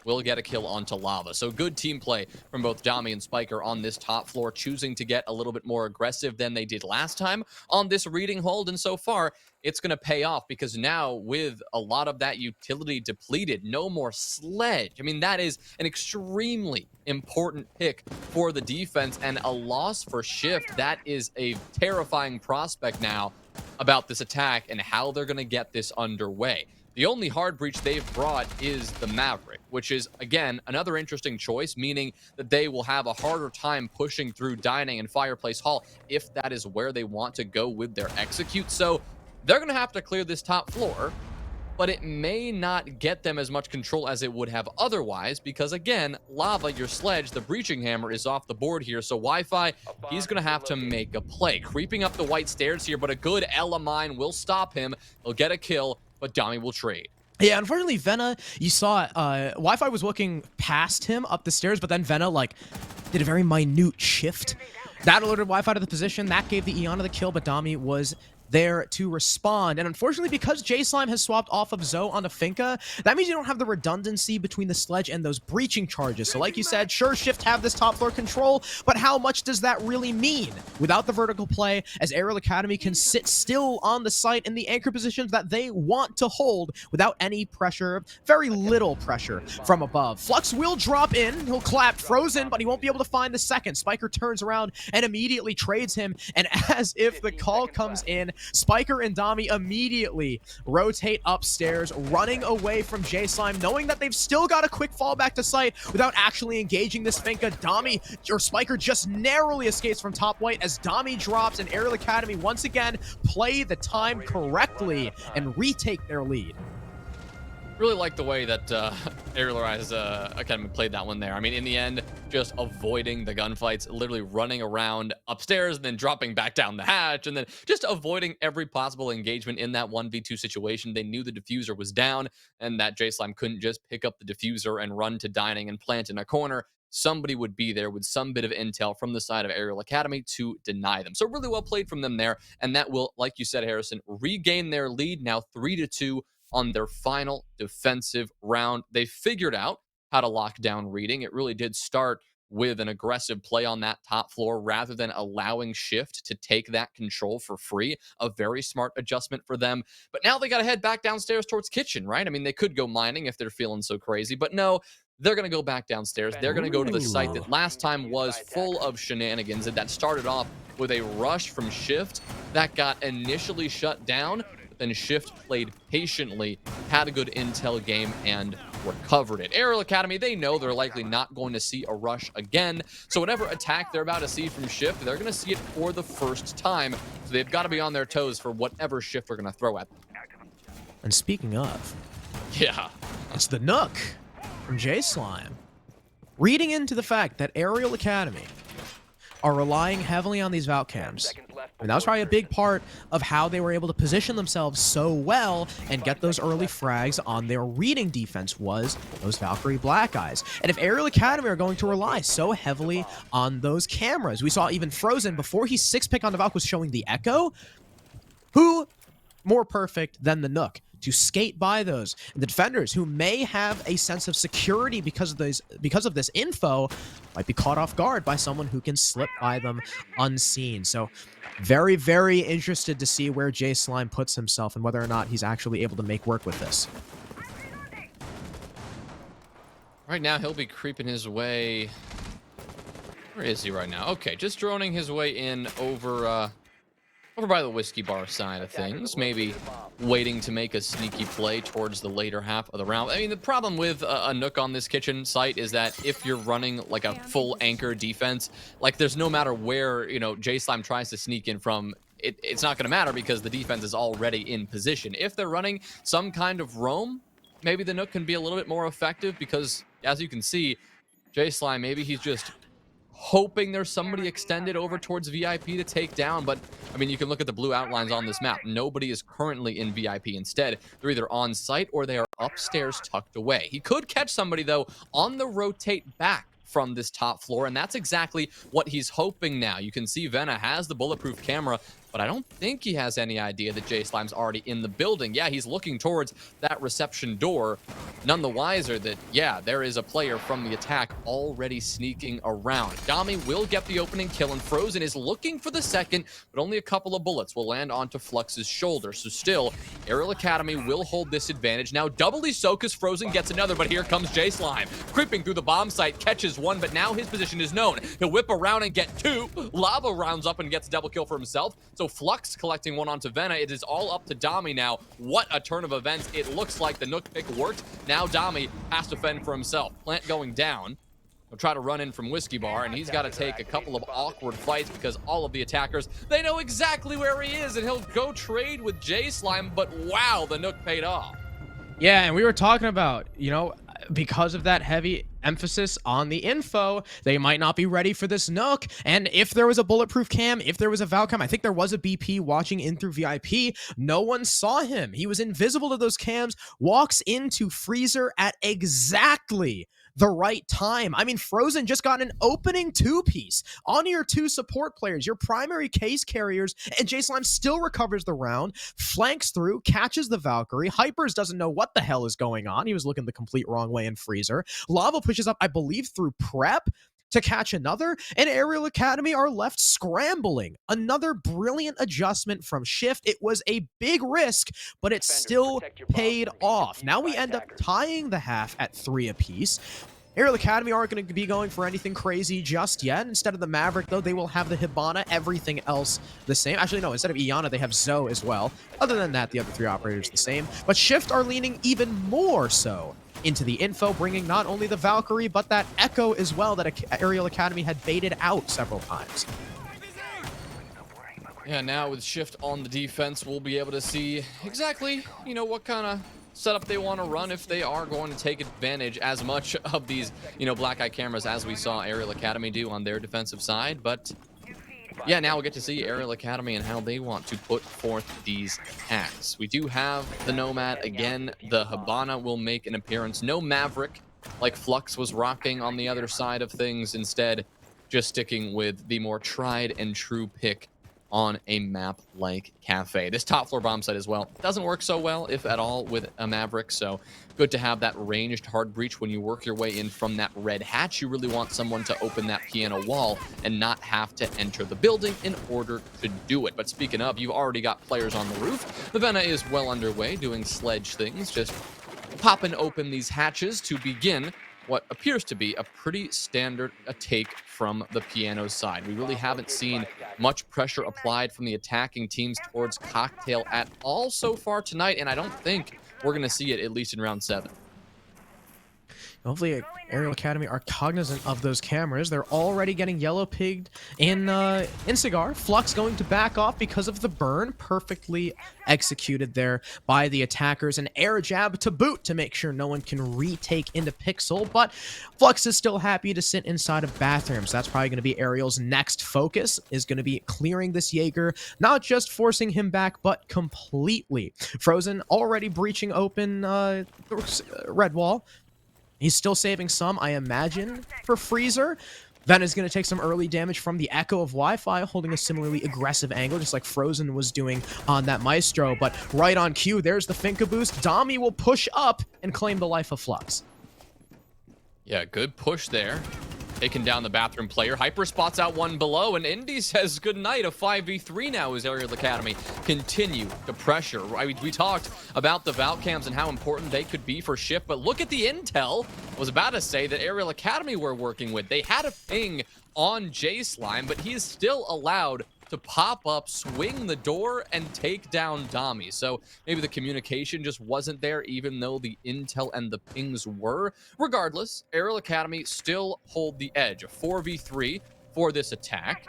will get a kill onto Lava. So good team play from both Dami and Spiker on this top floor, choosing to get a little bit more aggressive than they did last time on this reading hold. And so far, it's going to pay off because now with a lot of that utility depleted, no more Sledge. I mean, that is an extremely important pick for the defense and a loss for Shift. That is a terrifying prospect now about this attack and how they're going to get this underway. The only hard breach they've brought is the Maverick, which is, again, another interesting choice, meaning that they will have a harder time pushing through Dining and Fireplace Hall if that is where they want to go with their execute. So they're going to have to clear this top floor, but it may not get them as much control as it would have otherwise because, again, Lava, your Sledge, the Breaching Hammer is off the board here. So Wi-Fi, he's going to have to make a play. Creeping up the white stairs here, but a good Ela mine will stop him. He'll get a kill, but Dami will trade. Yeah, unfortunately, Vena, you saw Wi-Fi was looking past him up the stairs, but then Vena, like, did a very minute shift. That alerted Wi-Fi to the position. That gave the Iana the kill, but Dami was there to respond. And unfortunately, because J-Slime has swapped off of Zoe onto Finka, that means you don't have the redundancy between the Sledge and those breaching charges. So like you said, sure, Shift have this top floor control, but how much does that really mean? Without the vertical play, as Aerial Academy can sit still on the site in the anchor positions that they want to hold without any pressure, very little pressure from above. Flux will drop in, he'll clap Frozen, but he won't be able to find the second. Spiker turns around and immediately trades him, and as if the call comes in, Spiker and Dami immediately rotate upstairs, running away from J-Slime, knowing that they've still got a quick fallback to site without actually engaging this Finka. Dami, or Spiker, just narrowly escapes from top white as Dami drops, and Aerial Academy once again play the time correctly and retake their lead. Really like the way that Aerial Academy played that one there. I mean, in the end, just avoiding the gunfights, literally running around upstairs and then dropping back down the hatch, and then just avoiding every possible engagement in that 1v2 situation. They knew the diffuser was down and that J-Slime couldn't just pick up the diffuser and run to Dining and plant in a corner. Somebody would be there with some bit of intel from the side of Aerial Academy to deny them. So really well played from them there, and that will, like you said, Harrison, regain their lead now 3-2 on their final defensive round. They figured out how to lock down reading. It really did start with an aggressive play on that top floor rather than allowing Shift to take that control for free. A very smart adjustment for them. But now they got to head back downstairs towards kitchen, right? I mean, they could go mining if they're feeling so crazy, but no, they're going to go back downstairs. They're going to go to the site that last time was full of shenanigans, and that started off with a rush from Shift that got initially shut down. Then Shift played patiently, had a good intel game, and recovered it. Aerial Academy, they know they're likely not going to see a rush again, so whatever attack they're about to see from Shift, they're going to see it for the first time, so they've got to be on their toes for whatever Shift are going to throw at them. And speaking of, Yeah. it's the Nook from J-Slime, reading into the fact that Aerial Academy are relying heavily on these Valk cams. And that was probably a big part of how they were able to position themselves so well and get those early frags on their reading defense, was those Valkyrie Black Eyes. And if Aerial Academy are going to rely so heavily on those cameras, we saw even Frozen, before he 6-pick on the Valk, was showing the Echo. Who more perfect than the Nook to skate by those? And the defenders, who may have a sense of security because of this info, might be caught off guard by someone who can slip by them unseen. So very, very interested to see where J-Slime puts himself and whether or not he's actually able to make work with this. Right now, he'll be creeping his way. Where is he right now? Okay, just droning his way in over by the whiskey bar side of things, maybe waiting to make a sneaky play towards the later half of the round. I mean, the problem with a Nook on this kitchen site is that if you're running like a full anchor defense, like there's no matter where, you know, J-Slime tries to sneak in from, it's not going to matter because the defense is already in position. If they're running some kind of roam, maybe the Nook can be a little bit more effective because, as you can see, J-Slime, maybe he's just hoping there's somebody extended over towards VIP to take down. But I mean, you can look at the blue outlines on this map. Nobody is currently in VIP. Instead, they're either on site or they are upstairs tucked away. He could catch somebody though on the rotate back from this top floor, and that's exactly what he's hoping now. You can see Vena has the bulletproof camera but I don't think he has any idea that J-Slime's already in the building. Yeah, he's looking towards that reception door, none the wiser that, yeah, there is a player from the attack already sneaking around. Dami will get the opening kill, and Frozen is looking for the second, but only a couple of bullets will land onto Flux's shoulder. So still, Ariel Academy will hold this advantage. Now doubly so because Frozen gets another, but here comes J-Slime. Creeping through the bomb site, catches one, but now his position is known. He'll whip around and get two. Lava rounds up and gets a double kill for himself. So Flux collecting one onto Vena. It is all up to Dami now. What a turn of events. It looks like the Nook pick worked. Now Dami has to fend for himself. Plant going down. He'll try to run in from Whiskey Bar, and he's got to take a couple of awkward fights because all of the attackers, they know exactly where he is, and he'll go trade with J-Slime, but wow, the Nook paid off. Yeah, and we were talking about, you know, because of that heavy emphasis on the info, they might not be ready for this Nook. And if there was a bulletproof cam, if there was a Val cam, I think there was a BP watching in through VIP, no one saw him. He was invisible to those cams, walks into Freezer at exactly the right time. I mean, Frozen just got an opening two-piece on your two support players, your primary case carriers, and J-Slime still recovers the round, flanks through, catches the Valkyrie. Hypers doesn't know what the hell is going on. He was looking the complete wrong way in Freezer. Lava pushes up, I believe, through prep to catch another, and Ariel Academy are left scrambling. Another brilliant adjustment from Shift. It was a big risk, but it still paid off. Now we end up tying the half at 3 apiece. Ariel Academy aren't going to be going for anything crazy just yet. Instead of the Maverick, though, they will have the Hibana. Everything else the same. Actually, no, instead of Iana, they have Zoe as well. Other than that, the other 3 operators the same. But Shift are leaning even more so into the info, bringing not only the Valkyrie, but that Echo as well that Ariel Academy had baited out several times. Yeah, now with Shift on the defense, we'll be able to see exactly, you know, what kind of setup they want to run if they are going to take advantage as much of these, you know, black eye cameras as we saw Ariel Academy do on their defensive side. But yeah, now we'll get to see Ariel Academy and how they want to put forth these attacks. We do have the Nomad again. The Hibana will make an appearance. No Maverick like Flux was rocking on the other side of things. Instead, just sticking with the more tried and true pick on a map like Cafe. This top floor bomb site as well doesn't work so well, if at all, with a Maverick, so good to have that ranged hard breach when you work your way in from that red hatch. You really want someone to open that piano wall and not have to enter the building in order to do it. But speaking of, you've already got players on the roof. The Vena is well underway doing sledge things, just popping open these hatches to begin what appears to be a pretty standard take from the piano side. We really haven't seen much pressure applied from the attacking teams towards Cocktail at all so far tonight, and I don't think we're going to see it at least in round 7. Hopefully, Ariel Academy are cognizant of those cameras. They're already getting yellow pigged in Cigar. Flux going to back off because of the burn. Perfectly executed there by the attackers. An air jab to boot to make sure no one can retake into Pixel. But Flux is still happy to sit inside of bathrooms. That's probably going to be Ariel's next focus, is going to be clearing this Jaeger. Not just forcing him back, but completely. Frozen already breaching open the red wall. He's still saving some, I imagine, for Freezer. Ven is going to take some early damage from the Echo of Wi-Fi, holding a similarly aggressive angle, just like Frozen was doing on that Maestro. But right on cue, there's the Finka boost. Dami will push up and claim the life of Flux. Yeah, good push there. Taking down the bathroom player. Hyper spots out one below, and Indy says goodnight. A 5v3 now as Ariel Academy continue to pressure. I mean, we talked about the Valcams and how important they could be for Shift, but look at the intel. I was about to say that Ariel Academy were working with. They had a ping on J-Slime, but he is still allowed to pop up, swing the door, and take down Dami. So maybe the communication just wasn't there, even though the intel and the pings were. Regardless, Ariel Academy still hold the edge. A 4v3 for this attack.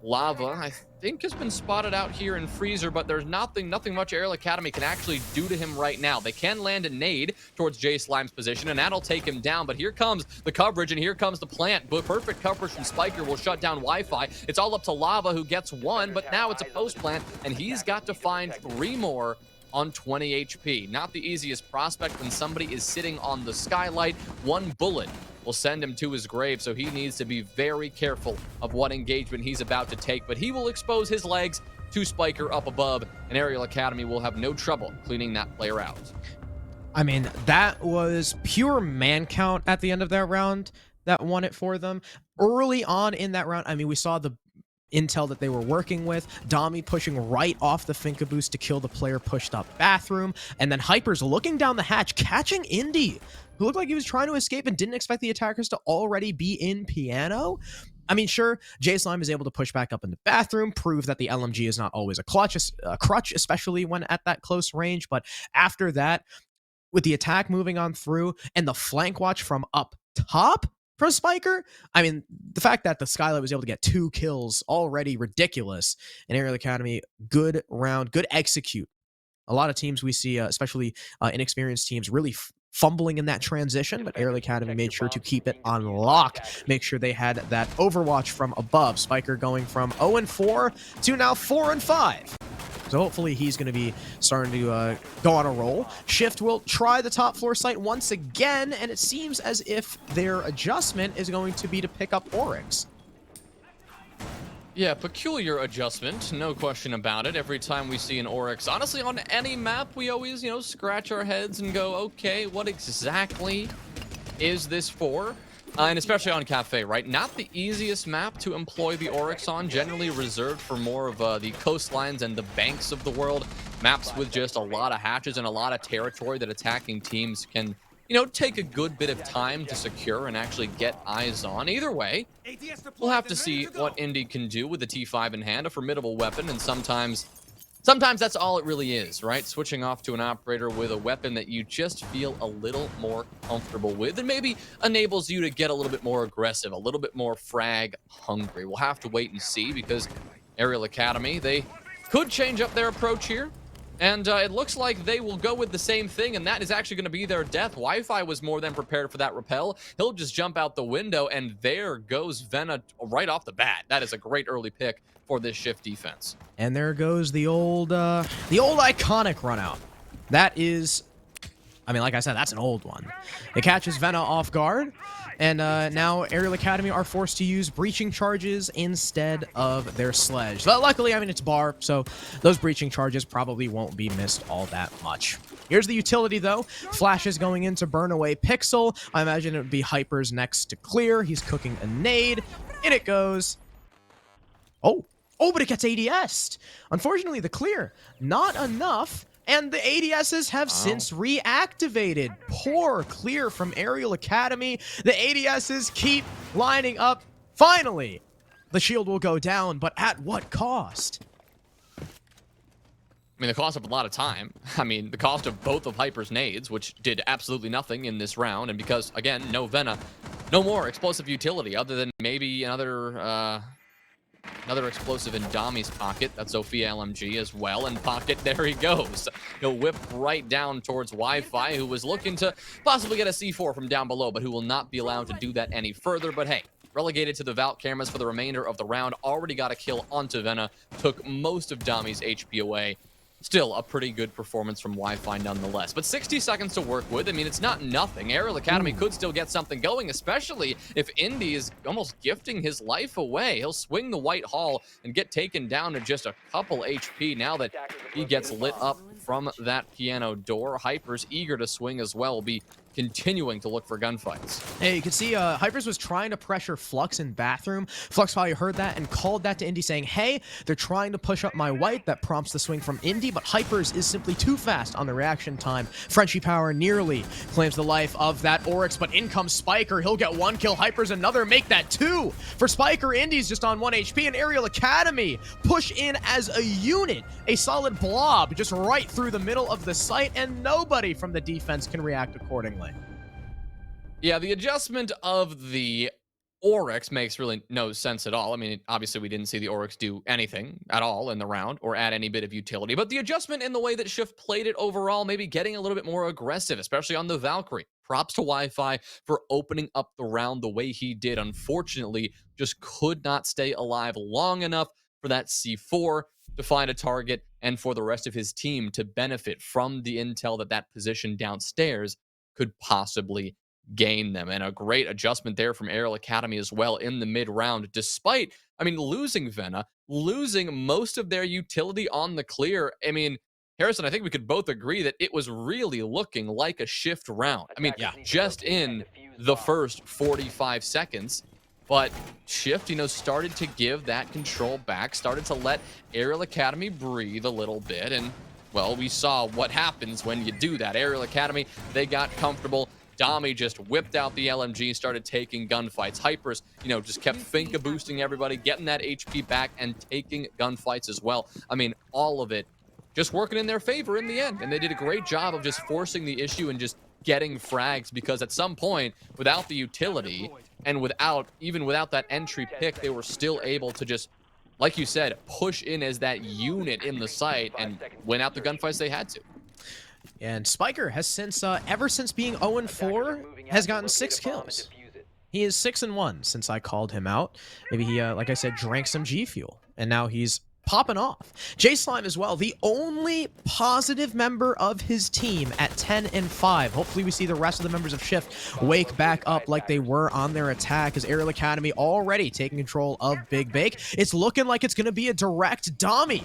Lava, I think, has been spotted out here in Freezer, but there's nothing much Ariel Academy can actually do to him right now. They can land a nade towards J-Slime's position, and that'll take him down, but here comes the coverage, and here comes the plant. But perfect coverage from Spiker will shut down Wi-Fi. It's all up to Lava, who gets one, but now it's a post plant, and he's got to find 3 more on 20 HP. Not the easiest prospect when somebody is sitting on the skylight. 1 bullet will send him to his grave, so he needs to be very careful of what engagement he's about to take, but he will expose his legs to Spiker up above, and Aerial Academy will have no trouble cleaning that player out. I mean, that was pure man count at the end of that round that won it for them. Early on in that round, I mean, we saw the intel that they were working with, Dami pushing right off the Finka boost to kill the player pushed up bathroom, and then Hypers looking down the hatch, catching Indy, who looked like he was trying to escape and didn't expect the attackers to already be in piano. I mean, sure, J-Slime is able to push back up in the bathroom, prove that the LMG is not always a crutch, especially when at that close range, but after that, with the attack moving on through and the flank watch from up top from Spiker, I mean, the fact that the Skylight was able to get 2 kills already ridiculous. And Aerial Academy, good round, good execute. A lot of teams we see, especially inexperienced teams, really fumbling in that transition, but Aerial Academy made sure to keep it on lock, make sure they had that overwatch from above. Spiker going from 0-4 to now 4-5. So hopefully he's going to be starting to go on a roll. Shift will try the top floor site once again, and it seems as if their adjustment is going to be to pick up Oryx. Yeah, peculiar adjustment, no question about it. Every time we see an Oryx, honestly, on any map, we always, scratch our heads and go, okay, what exactly is this for? And especially on Cafe, right? Not the easiest map to employ the Oryx on, generally reserved for more of the coastlines and the banks of the world. Maps with just a lot of hatches and a lot of territory that attacking teams can, take a good bit of time to secure and actually get eyes on. Either way, we'll have to see what Indy can do with the T5 in hand, a formidable weapon, and sometimes that's all it really is, right? Switching off to an operator with a weapon that you just feel a little more comfortable with and maybe enables you to get a little bit more aggressive, a little bit more frag hungry. We'll have to wait and see because Aerial Academy, they could change up their approach here. And it looks like they will go with the same thing, and that is actually going to be their death. Wi-Fi was more than prepared for that repel. He'll just jump out the window, and there goes Vena right off the bat. That is a great early pick for this shift defense. And there goes the old iconic run out. That is, I mean, like I said, that's an old one. It catches Vena off guard, and now Aerial Academy are forced to use breaching charges instead of their sledge. But luckily, I mean, it's bar, so those breaching charges probably won't be missed all that much. Here's the utility, though. Flash is going in to burn away Pixel. I imagine it would be Hyper's next to clear. He's cooking a nade. In it goes. Oh, but it gets ADS'd. Unfortunately, the clear, not enough. And the ADSs have since reactivated. Poor clear from Aerial Academy. The ADSs keep lining up. Finally, the shield will go down, but at what cost? I mean, the cost of a lot of time. I mean, the cost of both of Hyper's nades, which did absolutely nothing in this round. And because, again, no Vena, no more explosive utility other than maybe another explosive in Dami's pocket. That's Sophia LMG as well. And pocket, there he goes. He'll whip right down towards Wi-Fi, who was looking to possibly get a C4 from down below, but who will not be allowed to do that any further. But hey, relegated to the Valk cameras for the remainder of the round. Already got a kill onto Vena. Took most of Dami's HP away. Still a pretty good performance from Wi-Fi nonetheless. But 60 seconds to work with. I mean, it's not nothing. Aerial Academy could still get something going, especially if Indy is almost gifting his life away. He'll swing the White Hall and get taken down to just a couple HP now that he gets lit up from that piano door. Hyper's eager to swing as well, will be continuing to look for gunfights. Hey, you can see Hypers was trying to pressure Flux in bathroom. Flux probably heard that and called that to Indy saying, hey, they're trying to push up my white. That prompts the swing from Indy, but Hypers is simply too fast on the reaction time. Frenchie Power nearly claims the life of that Oryx, but in comes Spiker. He'll get 1 kill. Hypers another, make that 2. For Spiker, Indy's just on 1 HP, and Aerial Academy push in as a unit. A solid blob just right through the middle of the site, and nobody from the defense can react accordingly. Yeah, the adjustment of the Oryx makes really no sense at all. I mean, obviously we didn't see the Oryx do anything at all in the round or add any bit of utility, but the adjustment in the way that Shift played it overall, maybe getting a little bit more aggressive, especially on the Valkyrie. Props to Wi-Fi for opening up the round the way he did. Unfortunately, just could not stay alive long enough for that C4 to find a target and for the rest of his team to benefit from the intel that position downstairs could possibly gain them. And a great adjustment there from ARIAL Academy as well in the mid-round, despite, I mean, losing Vena, losing most of their utility on the clear. I mean, Harrison, I think we could both agree that it was really looking like a shift round. I mean, just in the first 45 seconds. But Shift, started to give that control back, started to let ARIAL Academy breathe a little bit. And, well, we saw what happens when you do that. ARIAL Academy, they got comfortable. Dami just whipped out the LMG, started taking gunfights. Hypers, just kept Finka boosting everybody, getting that HP back, and taking gunfights as well. I mean, all of it just working in their favor in the end. And they did a great job of just forcing the issue and just getting frags, because at some point, without the utility and even without that entry pick, they were still able to just, like you said, push in as that unit in the site and win out the gunfights they had to. And Spiker has ever since being 0-4, has gotten 6 kills. He is 6-1 since I called him out. Maybe he, like I said, drank some G Fuel, and now he's popping off. J-Slime as well, the only positive member of his team at 10-5. Hopefully we see the rest of the members of Shift wake back up like they were on their attack, as ARIAL Academy already taking control of Big Bake. It's looking like it's going to be a direct Dami.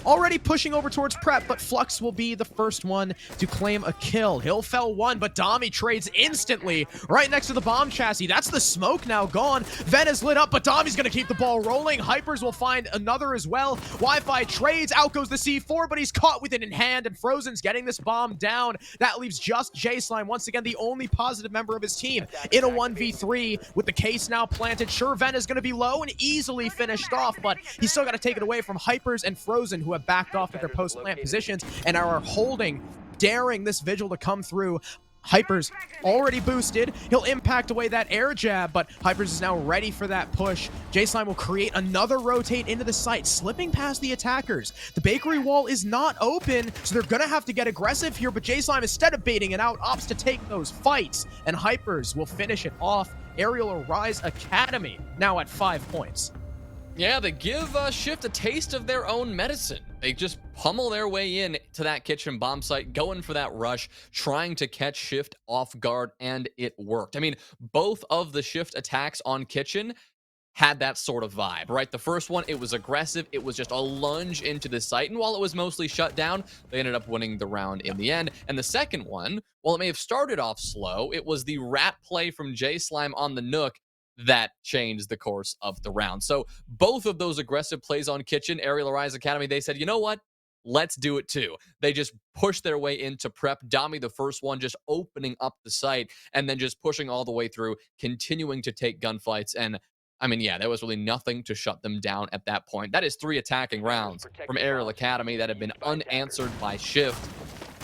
Already pushing over towards Prep, but Flux will be the first one to claim a kill. Hill fell 1, but Dami trades instantly right next to the bomb chassis. That's the smoke now gone. Ven is lit up, but Dami's going to keep the ball rolling. Hypers will find another as well. Wi-Fi trades. Out goes the C4, but he's caught with it in hand, and Frozen's getting this bomb down. That leaves just J-Slime, once again, the only positive member of his team, in a 1v3 with the case now planted. Sure, Ven is going to be low and easily finished off, but he's still got to take it away from Hypers and Frozen, who have backed off at their post-plant positions and are holding, daring this Vigil to come through. Hypers already boosted. He'll impact away that air jab, but Hypers is now ready for that push. J-Slime will create another rotate into the site, slipping past the attackers. The bakery wall is not open, so they're gonna have to get aggressive here, but J-Slime, instead of baiting it out, opts to take those fights, and Hypers will finish it off. ARIAL Rise Academy now at 5 points. Yeah, they give Shift a taste of their own medicine. They just pummel their way in to that kitchen bomb site, going for that rush, trying to catch Shift off guard, and it worked. I mean, both of the Shift attacks on kitchen had that sort of vibe, right? The first one, it was aggressive. It was just a lunge into the site, and while it was mostly shut down, they ended up winning the round in the end. And the second one, while it may have started off slow, it was the rat play from J-Slime on the Nook that changed the course of the round. So both of those aggressive plays on kitchen, ARIAL Rise Academy, they said, you know what? Let's do it too. They just pushed their way into Prep. Dami, the first one, just opening up the site and then just pushing all the way through, continuing to take gunfights. And I mean, yeah, there was really nothing to shut them down at that point. That is 3 attacking rounds from ARIAL Academy that have been unanswered by Shift.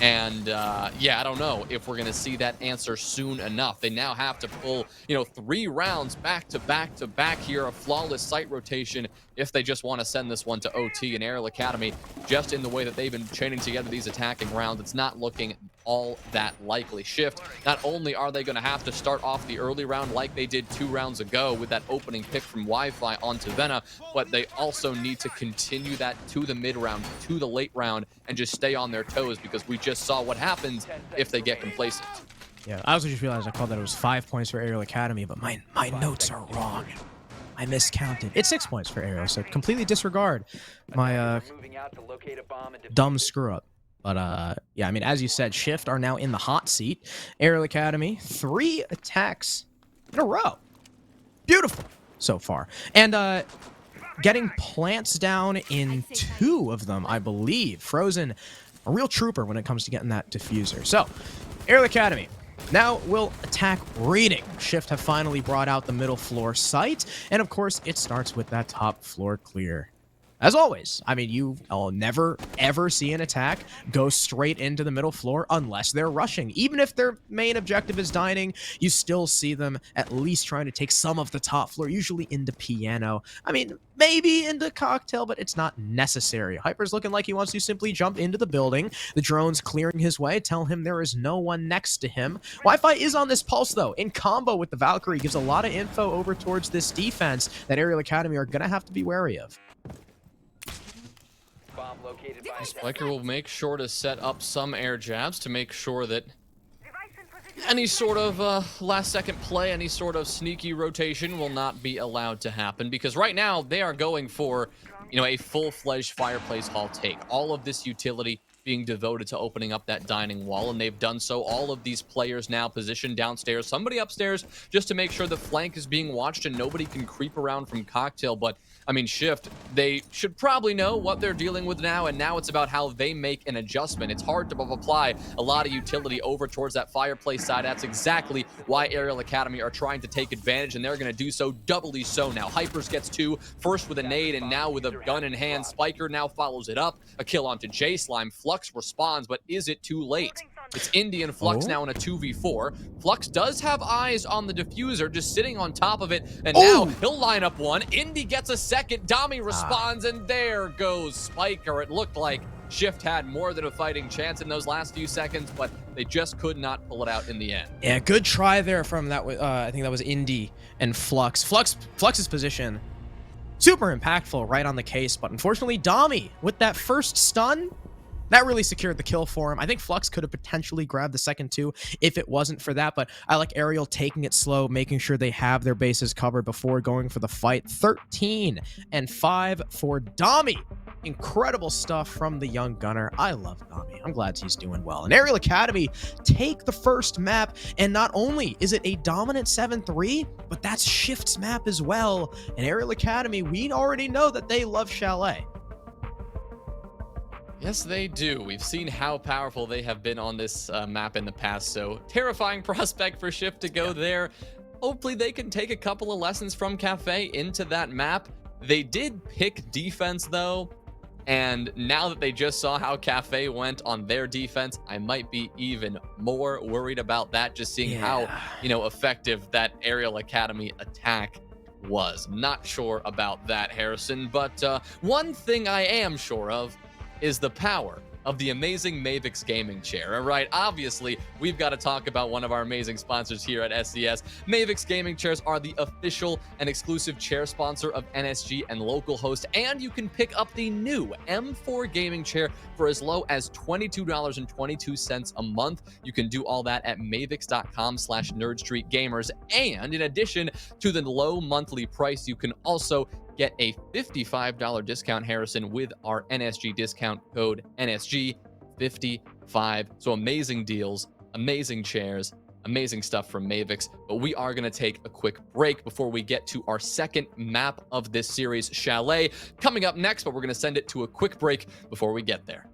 And yeah, I don't know if we're going to see that answer soon enough. They now have to pull, 3 rounds back to back to back here, a flawless site rotation, if they just want to send this one to OT. And ARIAL Academy, just in the way that they've been chaining together these attacking rounds, it's not looking all that likely. Shift, not only are they going to have to start off the early round like they did 2 rounds ago with that opening pick from Wi-Fi onto Vena, but they also need to continue that to the mid round, to the late round, and just stay on their toes, because we just saw what happens if they get complacent. Yeah, I also just realized I called that it was 5 points for ARIAL Academy, but my notes are wrong. I miscounted. It's 6 points for ARIAL, so completely disregard my dumb screw up. But yeah, I mean, as you said, Shift are now in the hot seat. ARIAL Academy, 3 attacks in a row. Beautiful so far. And getting plants down in 2 of them, I believe. Frozen, a real trooper when it comes to getting that diffuser. So, ARIAL Academy now will attack reading. Shift have finally brought out the middle floor site. And of course, it starts with that top floor clear. As always, I mean, you'll never, ever see an attack go straight into the middle floor unless they're rushing. Even if their main objective is dining, you still see them at least trying to take some of the top floor, usually into piano. I mean, maybe into cocktail, but it's not necessary. Hyper's looking like he wants to simply jump into the building. The drone's clearing his way, tell him there is no one next to him. Wi-Fi is on this pulse, though, in combo with the Valkyrie, gives a lot of info over towards this defense that ARIAL Academy are going to have to be wary of. Spiker will make sure to set up some air jabs to make sure that Any sort of last-second play, any sort of sneaky rotation will not be allowed to happen because right now they are going for, a full-fledged Fireplace Hall take. All of this utility being devoted to opening up that dining wall, and they've done so. All of these players now positioned downstairs, somebody upstairs, just to make sure the flank is being watched and nobody can creep around from Cocktail. But I mean, Shift, they should probably know what they're dealing with now, and now it's about how they make an adjustment. It's hard to apply a lot of utility over towards that Fireplace side. That's exactly why Ariel Academy are trying to take advantage, and they're going to do so doubly so now. Hypers gets 2, first with a nade, and now with a gun in hand. Spiker now follows it up. A kill onto J-Slime. Flux responds, but is it too late? It's Indy and Flux now in a 2v4. Flux does have eyes on the diffuser, just sitting on top of it, and now he'll line up one. Indy gets a second. Dami responds, and there goes Spiker. It looked like Shift had more than a fighting chance in those last few seconds, but they just could not pull it out in the end. Yeah, good try there from that. I think that was Indy and Flux. Flux's position, super impactful, right on the case, but unfortunately, Dami with that first stun, that really secured the kill for him. I think Flux could have potentially grabbed the second 2 if it wasn't for that, but I like Ariel taking it slow, making sure they have their bases covered before going for the fight. 13 and 5 for Dami. Incredible stuff from the young gunner. I love Dami. I'm glad he's doing well. And Ariel Academy take the first map, and not only is it a dominant 7-3, but that's Shift's map as well. And Ariel Academy, we already know that they love Chalet. Yes, they do. We've seen how powerful they have been on this map in the past, so terrifying prospect for Shift to go there. Hopefully they can take a couple of lessons from Cafe into that map. They did pick defense, though, and now that they just saw how Cafe went on their defense, I might be even more worried about that, just seeing how, effective that Ariel Academy attack was. Not sure about that, Harrison, but one thing I am sure of is the power of the amazing Mavix gaming chair. All right, obviously, we've got to talk about one of our amazing sponsors here at SCS. Mavix gaming chairs are the official and exclusive chair sponsor of NSG and localhost, and you can pick up the new M4 gaming chair for as low as $22.22 a month. You can do all that at mavix.com/nerdstreetgamers, and in addition to the low monthly price, you can also get a $55 discount, Harrison, with our NSG discount code NSG55. So amazing deals, amazing chairs, amazing stuff from Mavix. But we are going to take a quick break before we get to our second map of this series, Chalet, coming up next, but we're going to send it to a quick break before we get there.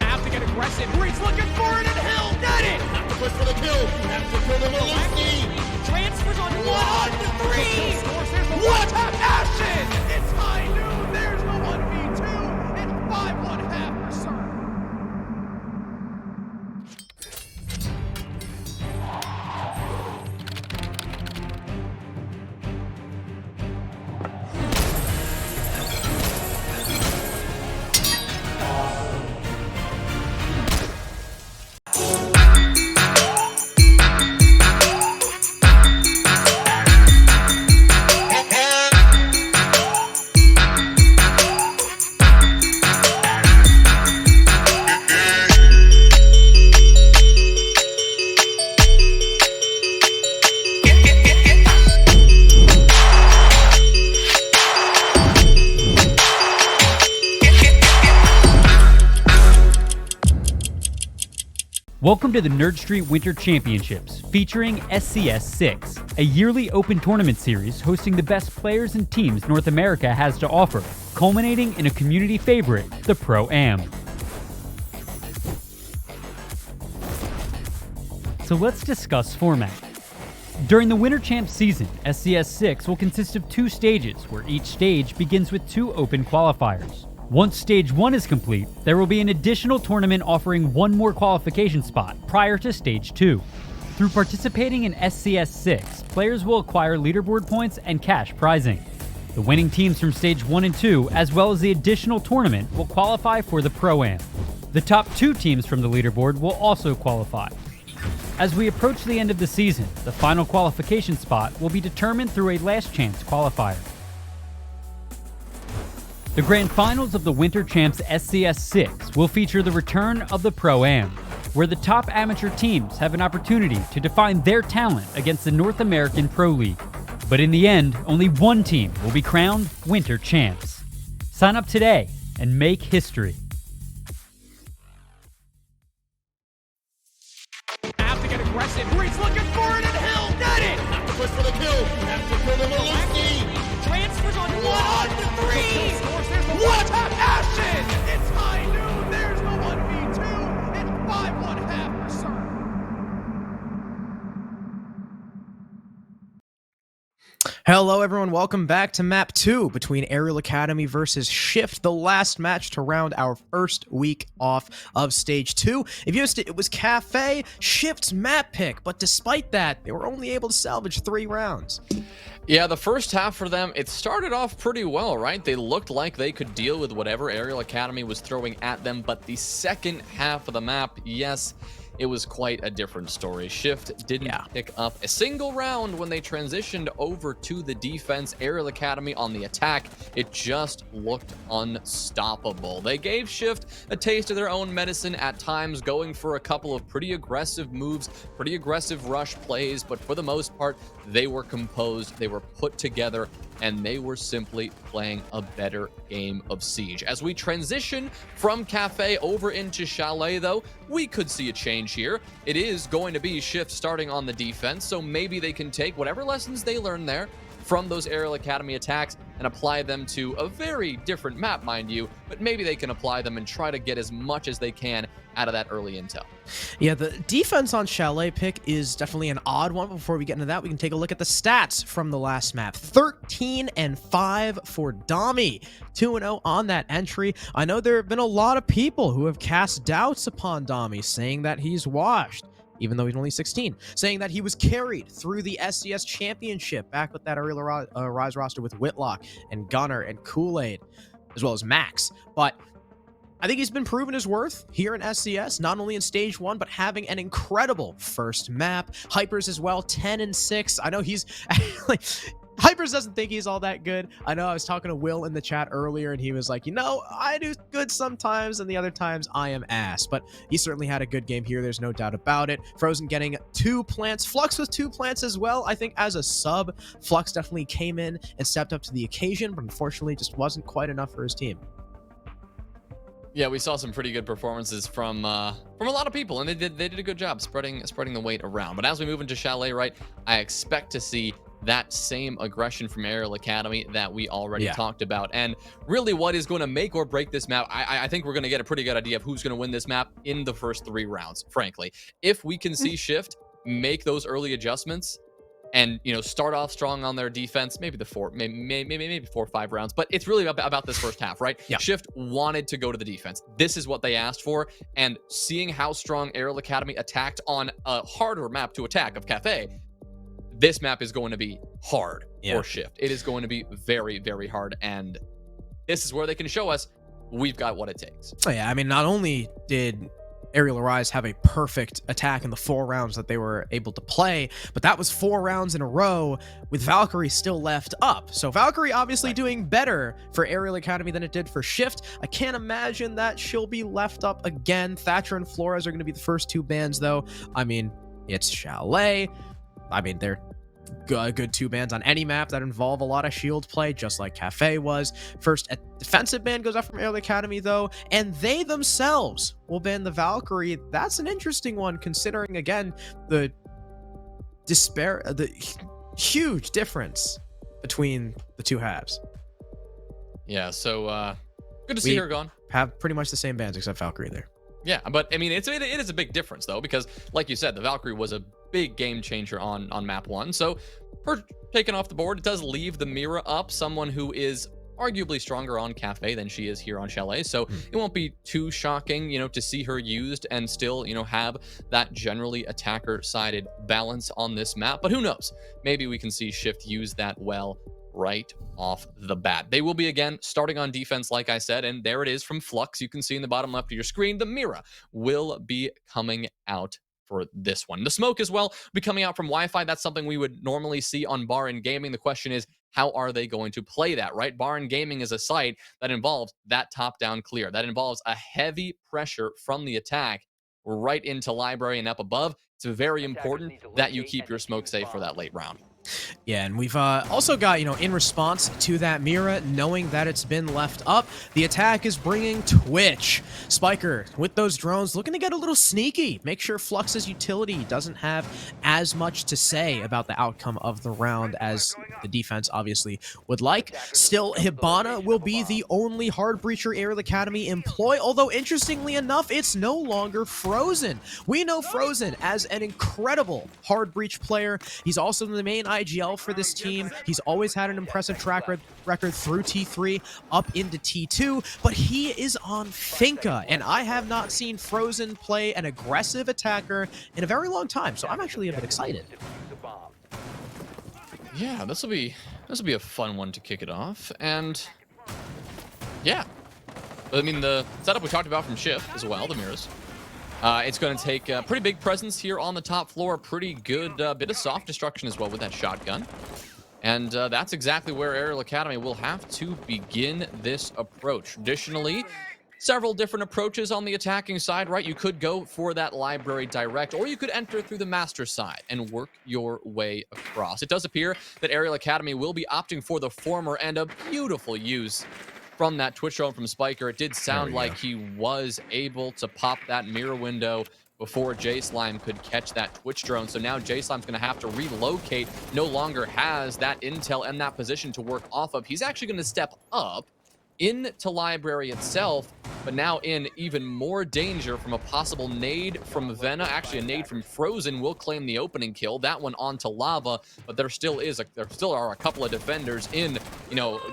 Have to get aggressive. Breach looking for it, and Hill got it! Have to push for the kill. Have to kill them with Lucy. Transfers on 1-3! What a passion! It's high noon, there's the 1v2, and 5-1-half for Sir. Welcome to the NerdStreet Winter Championships, featuring SCS6, a yearly open tournament series hosting the best players and teams North America has to offer, culminating in a community favorite, the Pro-Am. So let's discuss format. During the Winter Champs season, SCS6 will consist of 2 stages, where each stage begins with 2 open qualifiers. Once Stage 1 is complete, there will be an additional tournament offering 1 more qualification spot prior to Stage 2. Through participating in SCS6, players will acquire leaderboard points and cash prizing. The winning teams from Stage 1 and 2, as well as the additional tournament, will qualify for the Pro-Am. The top 2 teams from the leaderboard will also qualify. As we approach the end of the season, the final qualification spot will be determined through a last chance qualifier. The grand finals of the Winter Champs SCS6 will feature the return of the Pro-Am, where the top amateur teams have an opportunity to define their talent against the North American Pro League. But in the end, only one team will be crowned Winter Champs. Sign up today and make history. Have to get aggressive. Reed's looking for it, and Hill got it. Have to push for the kill. Have to kill the Malinski. Transfers on 1-3. What a passion! It's high noon. There's the 1v2. And 5-1 half for serve. Hello, everyone. Welcome back to Map 2 between Aerial Academy versus Shift, the last match to round our first week off of Stage 2. If you missed it, it was Cafe, Shift's map pick, but despite that, they were only able to salvage 3 rounds. Yeah, the first half for them, it started off pretty well, right? They looked like they could deal with whatever Aerial Academy was throwing at them, but the second half of the map, yes, it was quite a different story. Shift didn't pick up a single round when they transitioned over to the defense. Aerial Academy on the attack, it just looked unstoppable. They gave Shift a taste of their own medicine at times, going for a couple of pretty aggressive moves, pretty aggressive rush plays, but for the most part, they were composed, they were put together, and they were simply playing a better game of Siege. As we transition from Cafe over into Chalet, though, we could see a change here. It is going to be Shift starting on the defense, so maybe they can take whatever lessons they learned there from those Aerial Academy attacks and apply them to a very different map, mind you, but maybe they can apply them and try to get as much as they can out of that early intel. Yeah, the defense on Chalet pick is definitely an odd one. Before we get into that, we can take a look at the stats from the last map. 13-5 for Dami, 2-0 on that entry. I know there have been a lot of people who have cast doubts upon Dami, saying that he's washed, even though he's only 16, saying that he was carried through the SCS championship back with that ARIAL Rise roster with Whitlock and Gunner and Kool-Aid, as well as Max. But I think he's been proven his worth here in SCS, not only in Stage 1, but having an incredible first map. Hypers as well, 10-6. I know he's like, Hypers doesn't think he's all that good. I know I was talking to Will in the chat earlier, and he was like, you know, I do good sometimes, and the other times I am ass. But he certainly had a good game here. There's no doubt about it. Frozen getting 2 plants. Flux with 2 plants as well. I think as a sub, Flux definitely came in and stepped up to the occasion, but unfortunately just wasn't quite enough for his team. Yeah, we saw some pretty good performances from a lot of people, and they did a good job spreading the weight around. But as we move into Chalet, right, I expect to see that same aggression from Aerial Academy that we already talked about. And really what is going to make or break this map, I think we're going to get a pretty good idea of who's going to win this map in the first 3 rounds, frankly. If we can see Shift make those early adjustments and, you know, start off strong on their defense, maybe 4 or 5 rounds, but it's really about this first half, right? Yeah. Shift wanted to go to the defense. This is what they asked for, and seeing how strong Aerial Academy attacked on a harder map to attack of Cafe, this map is going to be hard for Shift. It is going to be very, very hard, and this is where they can show us we've got what it takes. Oh, yeah, I mean, not only did Aerial Arise have a perfect attack in the 4 rounds that they were able to play, but that was 4 rounds in a row with Valkyrie still left up. So Valkyrie obviously doing better for Aerial Academy than it did for Shift. I can't imagine that she'll be left up again. Thatcher and Flores are going to be the first 2 bans, though. I mean, it's Chalet. I mean, they're good 2 bans on any map that involve a lot of shield play, just like Cafe was. First, a defensive ban goes out from Aerial Academy, though, and they themselves will ban the Valkyrie. That's an interesting one, considering, again, the huge difference between the 2 halves. Yeah, so good to see her gone. Have pretty much the same bans except Valkyrie there. Yeah, but I mean, it is a big difference, though, because like you said, the Valkyrie was a big game changer on map 1. So her taken off the board, it does leave the Mira up, someone who is arguably stronger on Cafe than she is here on Chalet. So it won't be too shocking, you know, to see her used and still, you know, have that generally attacker-sided balance on this map. But who knows? Maybe we can see Shift use that well right off the bat. They will be, again, starting on defense, like I said, and there it is from Flux. You can see in the bottom left of your screen, the Mira will be coming out for this one. The smoke as well will be coming out from Wi-Fi. That's something we would normally see on Bar and Gaming. The question is, how are they going to play that, right? Bar and Gaming is a site that involves that top-down clear. That involves a heavy pressure from the attack right into library and up above. It's very important that you keep your smoke safe for that late round. Yeah, and we've also got, in response to that Mira, knowing that it's been left up, the attack is bringing Twitch. Spiker, with those drones, looking to get a little sneaky. Make sure Flux's utility doesn't have as much to say about the outcome of the round as the defense obviously would like. Still, Hibana will be the only hard breacher Aerial Academy employ, although interestingly enough, it's no longer Frozen. We know Frozen as an incredible hard breach player. He's also the main IGL for this team. He's always had an impressive track record through T3 up into T2, but he is on Finka, and I have not seen Frozen play an aggressive attacker in a very long time, so I'm actually a bit excited. Yeah, this will be a fun one to kick it off, and yeah, I mean the setup we talked about from Shift as well, the mirrors. It's going to take a pretty big presence here on the top floor, a pretty good bit of soft destruction as well with that shotgun. And that's exactly where Aerial Academy will have to begin this approach. Traditionally, several different approaches on the attacking side, right? You could go for that library direct, or you could enter through the master side and work your way across. It does appear that Aerial Academy will be opting for the former, and a beautiful use from that Twitch drone from Spiker. It did sound like he was able to pop that mirror window before J-Slime could catch that Twitch drone. So now J-Slime's going to have to relocate, no longer has that intel and that position to work off of. He's actually going to step up into library itself, but now in even more danger from a possible nade from Vena. Actually, a nade from Frozen will claim the opening kill. That one onto Lava, but there still are a couple of defenders in,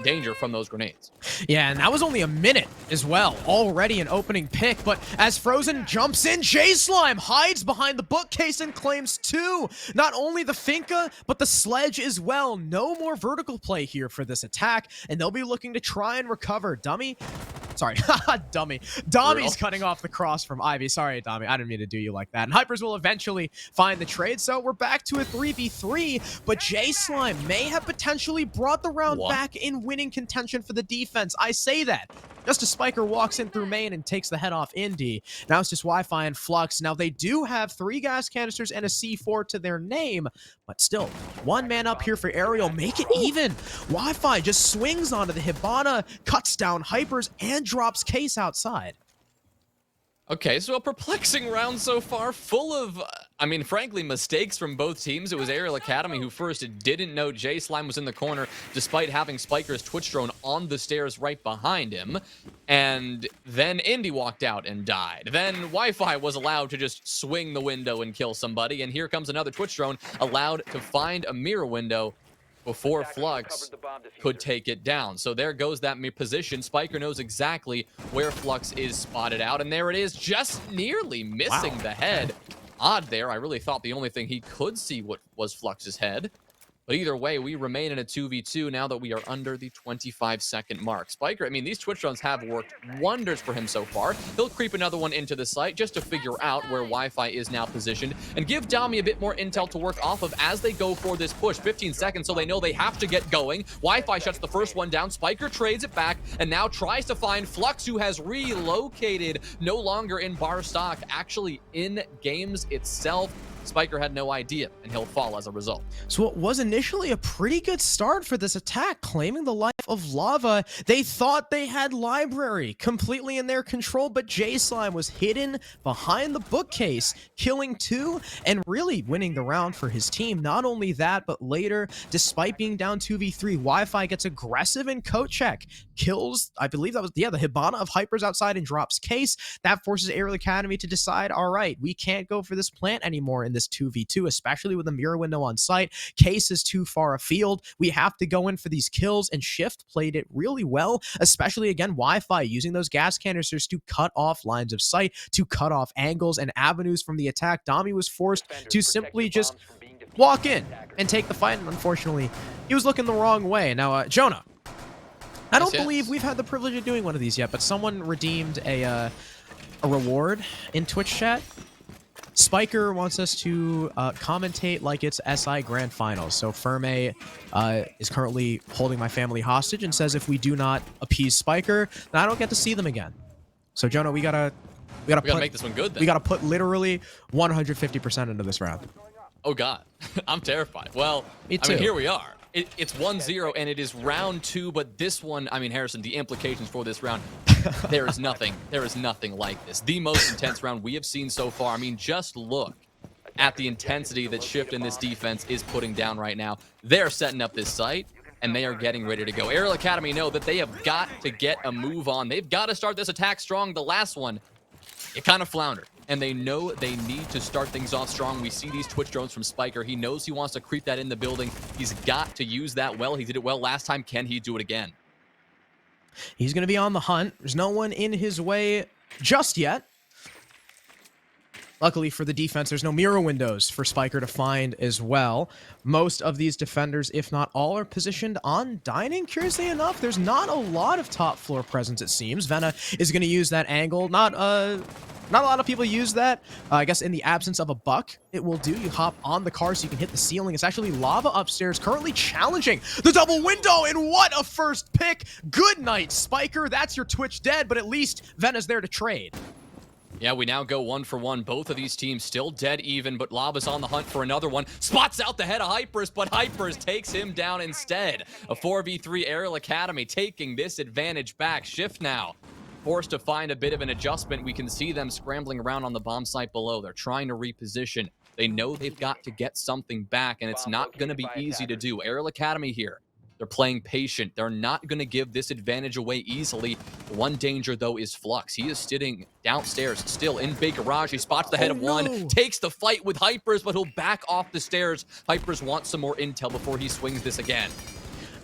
danger from those grenades. Yeah, and that was only a minute as well. Already an opening pick, but as Frozen jumps in, J-Slime hides behind the bookcase and claims two. Not only the Finka, but the sledge as well. No more vertical play here for this attack, and they'll be looking to try and recover. Dummy. Sorry, dummy. Dommy's cutting off the cross from Ivy. Sorry, Dommy. I didn't mean to do you like that. And Hypers will eventually find the trade. So we're back to a 3v3, but J-Slime may have potentially brought the round back in winning contention for the defense. I say that just as Spiker walks in through main and takes the head off Indy. Now it's just Wi-Fi and Flux. Now they do have 3 gas canisters and a C4 to their name, but still, 1 man up here for Ariel. Make it even. Wi-Fi just swings onto the Hibana, cuts down Hypers, and drops Case outside. Okay, so a perplexing round so far, full of, frankly, mistakes from both teams. It was Aerial Academy who first didn't know J-Slime was in the corner, despite having Spiker's Twitch drone on the stairs right behind him. And then Indy walked out and died. Then Wi-Fi was allowed to just swing the window and kill somebody. And here comes another Twitch drone allowed to find a mirror window before Flux could take it down. So there goes that position. Spiker knows exactly where Flux is spotted out, and there it is, just nearly missing the head. Odd there. I really thought the only thing he could see was Flux's head. But either way, we remain in a 2v2 now that we are under the 25-second mark. Spiker, these Twitch drones have worked wonders for him so far. He'll creep another one into the site just to figure out where Wi-Fi is now positioned and give Dami a bit more intel to work off of as they go for this push. 15 seconds, so they know they have to get going. Wi-Fi shuts the first one down. Spiker trades it back and now tries to find Flux, who has relocated, no longer in bar stock, actually in games itself. Spiker had no idea, and he'll fall as a result. So it was initially a pretty good start for this attack, claiming the life of Lava. They thought they had library completely in their control, but J-Slime was hidden behind the bookcase, killing 2 and really winning the round for his team. Not only that, but later, despite being down 2v3, Wi-Fi gets aggressive in coat check, kills, I believe that was, the Hibana of Hypers outside and drops Case. That forces Aerial Academy to decide, all right, we can't go for this plant anymore in this 2v2, especially with a mirror window on site. Case is too far afield. We have to go in for these kills, and Shift played it really well, especially, again, Wi-Fi using those gas canisters to cut off lines of sight, to cut off angles and avenues from the attack. Dami was forced to simply just walk in and take the fight, and unfortunately, he was looking the wrong way. Now, Jonah, I don't believe we've had the privilege of doing one of these yet, but someone redeemed a reward in Twitch chat. Spiker wants us to commentate like it's SI Grand Finals. So Ferme is currently holding my family hostage and says if we do not appease Spiker, then I don't get to see them again. So Jonah, we gotta We gotta make this one good then. We gotta put literally 150% into this round. Oh God, I'm terrified. Well, Me I mean, too. here we are. It's 1-0 and it is round 2, but this one, I mean, Harrison, the implications for this round, there is nothing like this. The most intense round we have seen so far. I mean, just look at the intensity that Shift in this defense is putting down right now. They're setting up this site and they are getting ready to go. ARIAL Academy know that they have got to get a move on. They've got to start this attack strong. The last one, it kind of floundered, and they know they need to start things off strong. We see these Twitch drones from Spiker. He knows he wants to creep that in the building. He's got to use that well. He did it well last time. Can he do it again? He's going to be on the hunt. There's no one in his way just yet. Luckily for the defense, there's no mirror windows for Spiker to find as well. Most of these defenders, if not all, are positioned on dining. Curiously enough, there's not a lot of top floor presence, it seems. Vena is going to use that angle. Not a lot of people use that. I guess in the absence of a buck, it will do. You hop on the car so you can hit the ceiling. It's actually Lava upstairs currently challenging the double window, and what a first pick. Good night, Spiker. That's your Twitch dead, but at least Vena's there to trade. Yeah, we now go 1 for 1. Both of these teams still dead even, but Lava's on the hunt for another one. Spots out the head of Hypers, but Hypers takes him down instead. A 4v3 ARIAL Academy taking this advantage back. Shift now forced to find a bit of an adjustment. We can see them scrambling around on the bomb site below. They're trying to reposition. They know they've got to get something back, and it's not going to be easy to do. ARIAL Academy here. They're playing patient. They're not going to give this advantage away easily. One danger, though, is Flux. He is sitting downstairs, still in big garage. He spots the head of one, takes the fight with Hypers, but he'll back off the stairs. Hypers wants some more intel before he swings this again.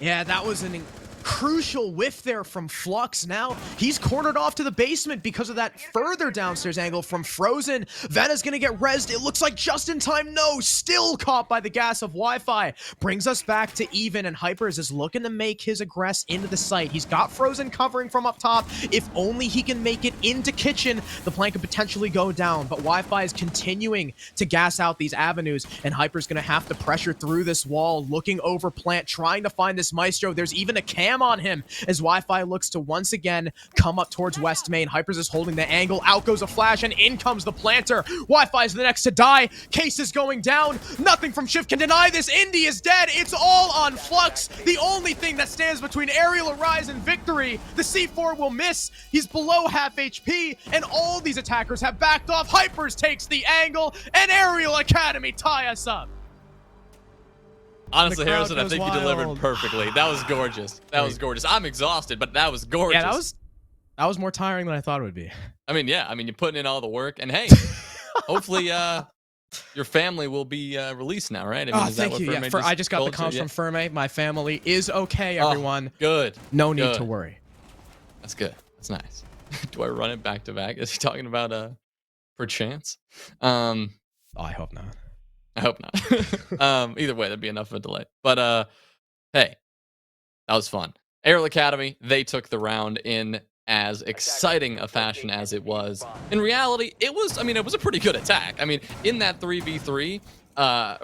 Yeah, that was an crucial whiff there from Flux. Now he's cornered off to the basement because of that further downstairs angle from Frozen. Vena's gonna get rezzed. It looks like just in time. No, still caught by the gas of Wi-Fi. Brings us back to even, and Hypers is looking to make his aggress into the site. He's got Frozen covering from up top. If only he can make it into kitchen, the plan could potentially go down, but Wi-Fi is continuing to gas out these avenues, and Hyper's gonna have to pressure through this wall, looking over plant, trying to find this Maestro. There's even a cam on him as Wi-Fi looks to once again come up towards West Main. Hypers is holding the angle. Out goes a flash, and in comes the planter. Wi-Fi is the next to die. Case is going down. Nothing from Shift can deny this. Indy is dead. It's all on Flux. The only thing that stands between ARIAL Arise and victory. The C4 will miss. He's below half HP, and all these attackers have backed off. Hypers takes the angle, and ARIAL Academy tie us up. Honestly, Harrison, I think you delivered perfectly. That was gorgeous. That was gorgeous. I'm exhausted, but that was gorgeous. Yeah, that was more tiring than I thought it would be. I mean, yeah. I mean, you're putting in all the work, and hey, hopefully, your family will be released now, right? I mean, thank you. Yeah, I just got the comms from Ferme. My family is okay, everyone. Good. No need to worry. That's good. That's nice. Do I run it back to back? Is he talking about perchance? I hope not. I hope not. Either way, there'd be enough of a delay. But hey, that was fun. ARIAL Academy, they took the round in as exciting a fashion as it was. In reality, it was a pretty good attack. I mean, in that 3v3,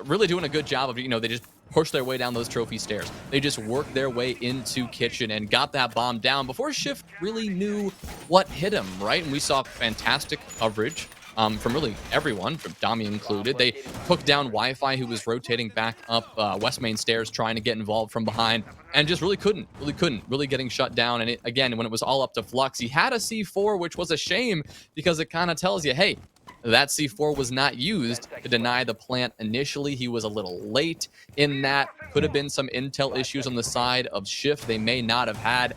really doing a good job of, they just pushed their way down those trophy stairs. They just worked their way into kitchen and got that bomb down before Shift really knew what hit him, right? And we saw fantastic coverage from really everyone, from Dami included. They took down Wi-Fi, who was rotating back up West Main stairs, trying to get involved from behind, and just really couldn't, really getting shut down. And again, when it was all up to Flux, he had a C4, which was a shame because it kind of tells you, hey, that C4 was not used to deny the plant initially. He was a little late in that. Could have been some intel issues on the side of Shift. They may not have had,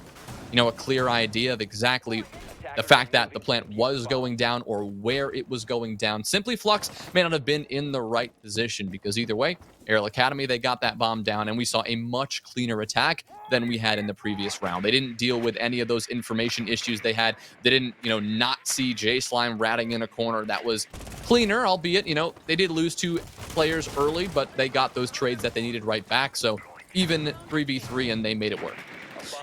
a clear idea of exactly the fact that the plant was going down or where it was going down. Simply Flux may not have been in the right position, because either way, ARIAL Academy, they got that bomb down, and we saw a much cleaner attack than we had in the previous round. They didn't deal with any of those information issues they had. They didn't, not see J-Slime ratting in a corner. That was cleaner, albeit, they did lose 2 players early, but they got those trades that they needed right back. So even 3v3, and they made it work.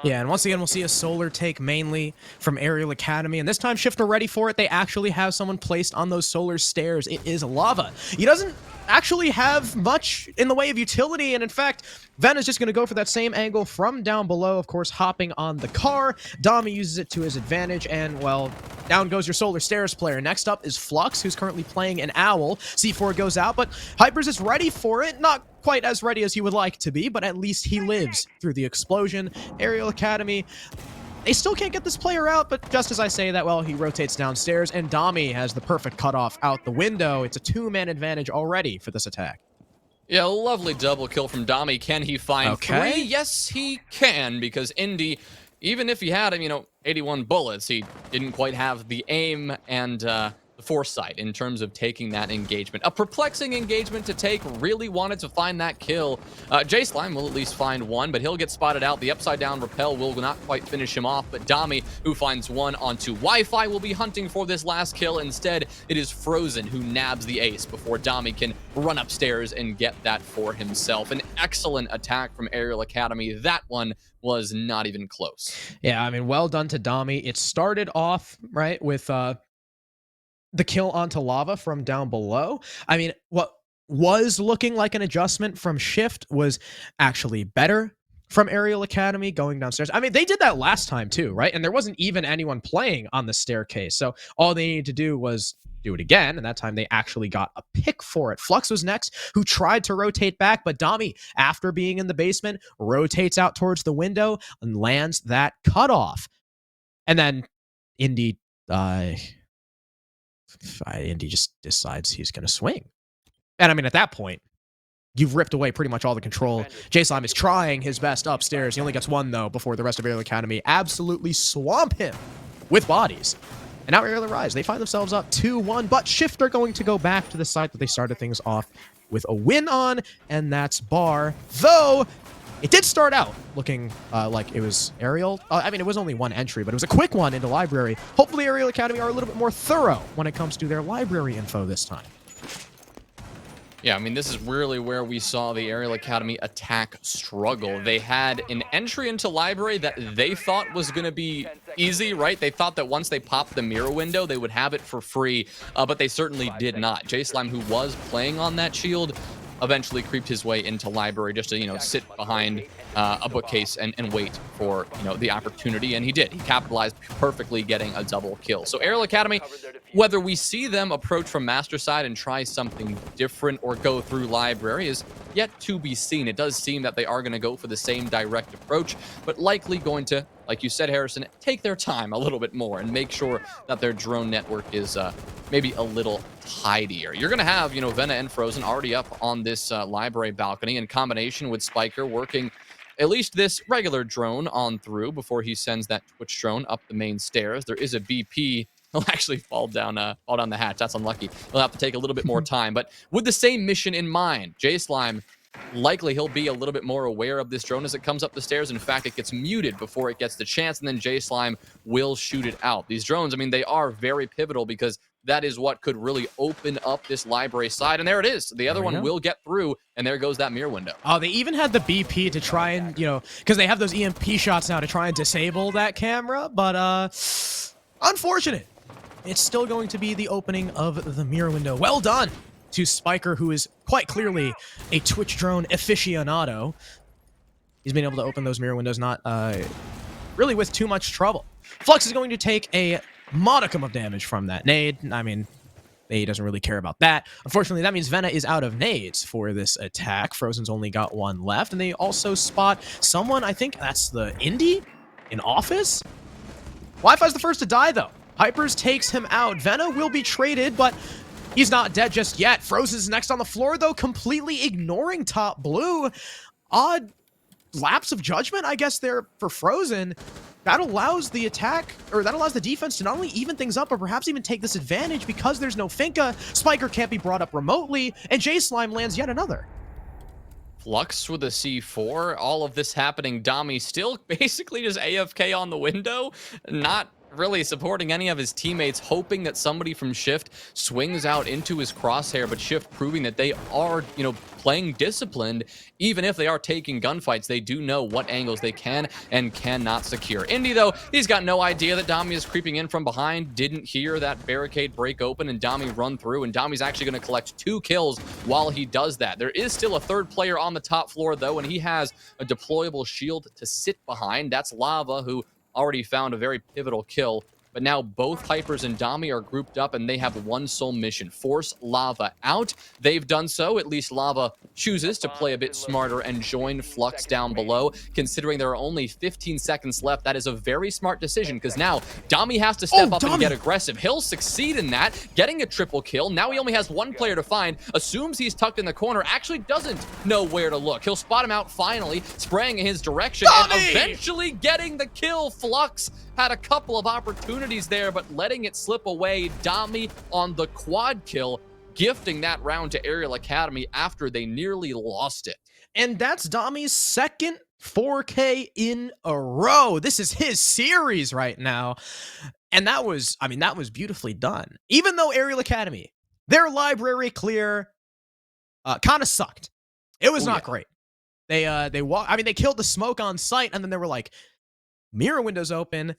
Yeah, and once again, we'll see a solar take mainly from Aerial Academy, and this time Shift are ready for it. They actually have someone placed on those solar stairs. It is Lava. He doesn't actually have much in the way of utility, and in fact, Ven is just going to go for that same angle from down below, of course, hopping on the car. Dami uses it to his advantage, and, well, down goes your solar stairs player. Next up is Flux, who's currently playing an Owl. C4 goes out, but Hypers is ready for it. Not quite as ready as he would like to be, but at least he lives through the explosion. Aerial Academy, they still can't get this player out, but just as I say that, well, he rotates downstairs, and Dami has the perfect cutoff out the window. It's a two-man advantage already for this attack. Yeah, lovely double kill from Dami. Can he find three? Yes, he can, because Indy, even if he had him, 81 bullets, he didn't quite have the aim and the foresight in terms of taking that engagement. A perplexing engagement to take. Really wanted to find that kill. J-Slime will at least find one, but he'll get spotted out. The upside down rappel will not quite finish him off, but Dami, who finds one onto Wi-Fi, will be hunting for this last kill. Instead, it is Frozen who nabs the ace before Dami can run upstairs and get that for himself. An excellent attack from Aerial Academy. That one was not even close. Yeah, I mean, well done to Dami. It started off, right, with the kill onto Lava from down below. I mean, what was looking like an adjustment from Shift was actually better from Aerial Academy going downstairs. I mean, they did that last time too, right? And there wasn't even anyone playing on the staircase. So all they needed to do was do it again, and that time they actually got a pick for it. Flux was next, who tried to rotate back, but Dami, after being in the basement, rotates out towards the window and lands that cutoff. And then Indy just decides he's going to swing. And I mean, at that point, you've ripped away pretty much all the control. J-Slime is trying his best upstairs. He only gets one, though, before the rest of Aerial Academy absolutely swamp him with bodies. And now Aerial Rise, they find themselves up 2-1, but Shift are going to go back to the side that they started things off with a win on, and that's Bar. Though, it did start out looking like it was Aerial. I mean, it was only one entry, but it was a quick one into Library. Hopefully, Aerial Academy are a little bit more thorough when it comes to their library info this time. Yeah, I mean, this is really where we saw the Aerial Academy attack struggle. They had an entry into Library that they thought was going to be easy, right? They thought that once they popped the mirror window, they would have it for free, but they certainly did not. J-Slime, who was playing on that shield, eventually creeped his way into Library just to, sit behind a bookcase and wait for, the opportunity. And he did. He capitalized perfectly, getting a double kill. So Aerial Academy, whether we see them approach from Master side and try something different or go through Library is yet to be seen. It does seem that they are going to go for the same direct approach, but likely going to, like you said, Harrison, take their time a little bit more and make sure that their drone network is maybe a little tidier. You're going to have, Vena and Frozen already up on this Library balcony in combination with Spiker working at least this regular drone on through before he sends that Twitch drone up the main stairs. There is a BP. He'll actually fall down the hatch. That's unlucky. He'll have to take a little bit more time. But with the same mission in mind, J-Slime, likely he'll be a little bit more aware of this drone as it comes up the stairs. In fact, it gets muted before it gets the chance, and then J-Slime will shoot it out. These drones, I mean, they are very pivotal because that is what could really open up this Library side. And there it is. The other one will get through, and there goes that mirror window. Oh, they even had the BP to try and, because they have those EMP shots now to try and disable that camera. But, unfortunate. It's still going to be the opening of the mirror window. Well done to Spiker, who is quite clearly a Twitch drone aficionado. He's been able to open those mirror windows not really with too much trouble. Flux is going to take a modicum of damage from that nade. I mean, he doesn't really care about that. Unfortunately, that means Vena is out of nades for this attack. Frozen's only got one left, and they also spot someone, I think that's the Indy in office? Wi-Fi's the first to die, though. Hypers takes him out. Vena will be traded, but he's not dead just yet. Frozen's next on the floor, though, completely ignoring top blue. Odd lapse of judgment, I guess, there for Frozen. That allows the attack, or that allows the defense to not only even things up, but perhaps even take this advantage because there's no Finka. Spiker can't be brought up remotely, and J-Slime lands yet another. Flux with a C4. All of this happening. Dami still basically just AFK on the window. Not really supporting any of his teammates, hoping that somebody from Shift swings out into his crosshair, but Shift proving that they are, playing disciplined. Even if they are taking gunfights, they do know what angles they can and cannot secure. Indy, though, he's got no idea that Dami is creeping in from behind, didn't hear that barricade break open and Dami run through, and Dami's actually going to collect 2 kills while he does that. There is still a third player on the top floor, though, and he has a deployable shield to sit behind. That's Lava, who already found a very pivotal kill. But now both Hypers and Dami are grouped up, and they have one sole mission: force Lava out. They've done so. At least Lava chooses to play a bit smarter and join Flux down below. Considering there are only 15 seconds left, that is a very smart decision, because now Dami has to step up and get aggressive. He'll succeed in that, getting a triple kill. Now he only has 1 player to find, assumes he's tucked in the corner, actually doesn't know where to look. He'll spot him out finally, spraying in his direction, and eventually getting the kill. Flux had a couple of opportunities there, but letting it slip away. Dami on the quad kill, gifting that round to Aerial Academy after they nearly lost it. And that's Dami's second 4K in a row. This is his series right now. And that was beautifully done. Even though Aerial Academy, their library clear kind of sucked. It was not great. They killed the smoke on sight, and then they were like, mirror windows open,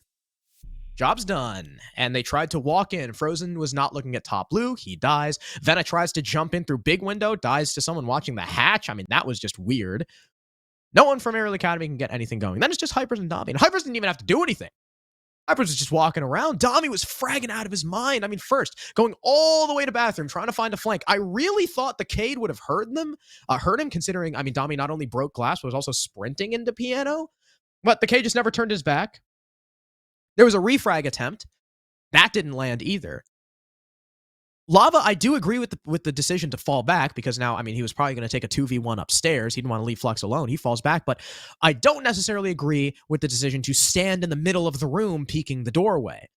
job's done. And they tried to walk in. Frozen was not looking at top blue. He dies. Vena tries to jump in through big window, dies to someone watching the hatch. I mean, that was just weird. No one from Aerial Academy can get anything going. Then it's just Hypers and Dami. And Hypers didn't even have to do anything. Hypers was just walking around. Dami was fragging out of his mind. I mean, first, going all the way to bathroom, trying to find a flank. I really thought the Cade would have heard him, considering, Dami not only broke glass, but was also sprinting into piano. But the Cade just never turned his back. There was a refrag attempt. That didn't land either. Lava, I do agree with the decision to fall back, because now, he was probably going to take a 2v1 upstairs. He didn't want to leave Flux alone. He falls back, but I don't necessarily agree with the decision to stand in the middle of the room peeking the doorway.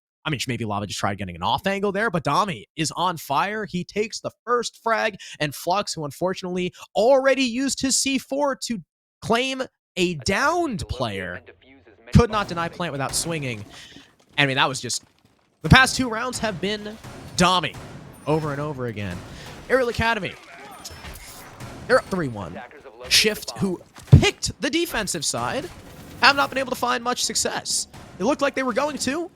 Maybe Lava just tried getting an off angle there, but Dami is on fire. He takes the first frag, and Flux, who unfortunately already used his C4 to claim a downed player, could not deny plant without swinging. That was just... The past 2 rounds have been Dami over and over again. Aerial Academy, they're up 3-1. Shift, who picked the defensive side, have not been able to find much success. It looked like they were going to,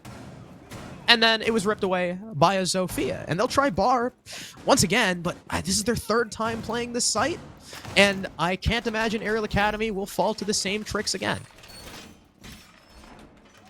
and then it was ripped away by a Zofia. And they'll try bar once again, but this is their 3rd time playing this site, and I can't imagine Aerial Academy will fall to the same tricks again.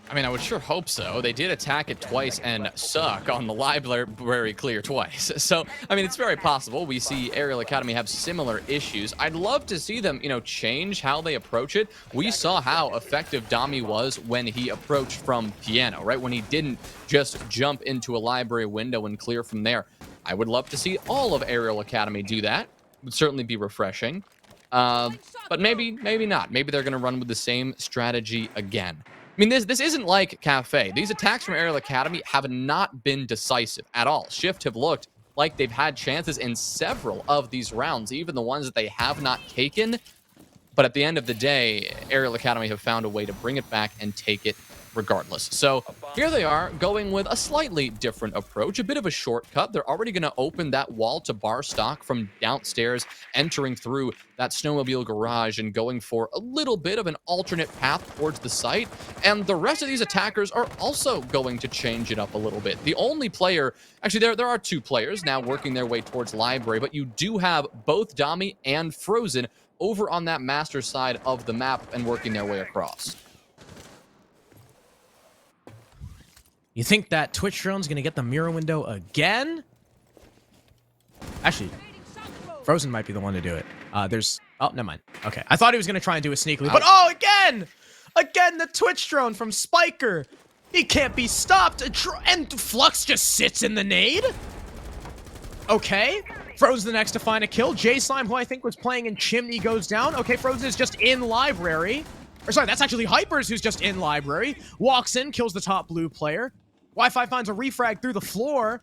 I would sure hope so. They did attack it twice and suck on the library clear twice. So, it's very possible we see Aerial Academy have similar issues. I'd love to see them, change how they approach it. We saw how effective Dami was when he approached from piano, right? When he didn't just jump into a library window and clear from there. I would love to see all of Aerial Academy do that. Would certainly be refreshing. But maybe not. Maybe they're going to run with the same strategy again. This isn't like Cafe. These attacks from Aerial Academy have not been decisive at all. Shift have looked like they've had chances in several of these rounds, even the ones that they have not taken. But at the end of the day, Aerial Academy have found a way to bring it back and take it regardless. So here they are going with a slightly different approach, a bit of a shortcut. They're already going to open that wall to bar stock from downstairs, entering through that snowmobile garage and going for a little bit of an alternate path towards the site. And the rest of these attackers are also going to change it up a little bit. The only player, actually there are 2 players now working their way towards library, but you do have both Dami and Frozen over on that master side of the map and working their way across. You think that Twitch drone's going to get the mirror window again? Actually, Frozen might be the one to do it. Oh, never mind. Okay. I thought he was going to try and do it sneakily, but again! Again, the Twitch drone from Spiker. He can't be stopped. And Flux just sits in the nade? Okay. Frozen the next to find a kill. J-Slime, who I think was playing in Chimney, goes down. Okay, Frozen is just in library. Or sorry, that's actually Hypers who's just in library. Walks in, kills the top blue player. Wi-Fi finds a refrag through the floor,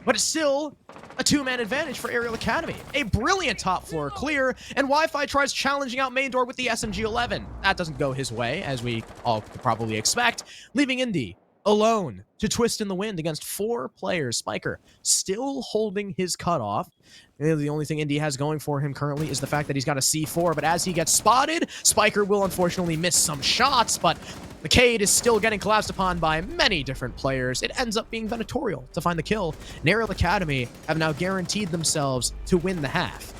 but it's still a 2-man advantage for Aerial Academy. A brilliant top floor clear, and Wi-Fi tries challenging out main door with the SMG-11. That doesn't go his way, as we all could probably expect, leaving Indy alone to twist in the wind against 4 players. Spiker still holding his cutoff. The only thing Indy has going for him currently is the fact that he's got a C4, but as he gets spotted, Spiker will unfortunately miss some shots, but the Cade is still getting collapsed upon by many different players. It ends up being Venatorial to find the kill. ARIAL Academy have now guaranteed themselves to win the half.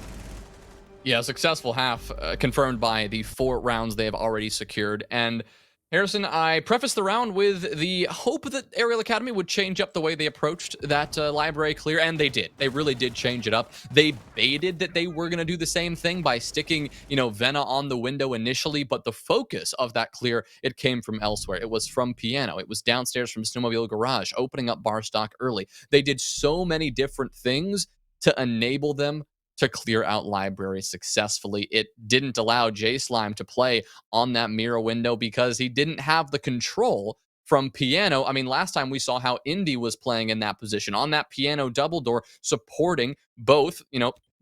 Yeah, successful half confirmed by the 4 rounds they have already secured. And Harrison, I prefaced the round with the hope that ARIAL Academy would change up the way they approached that library clear, and they did. They really did change it up. They baited that they were going to do the same thing by sticking, Vena on the window initially, but the focus of that clear, it came from elsewhere. It was from Piano. It was downstairs from Snowmobile Garage, opening up bar stock early. They did so many different things to enable them to clear out library successfully. It didn't allow J-Slime to play on that mirror window because he didn't have the control from Piano. I mean, last time we saw how Indy was playing in that position on that Piano double door, supporting both,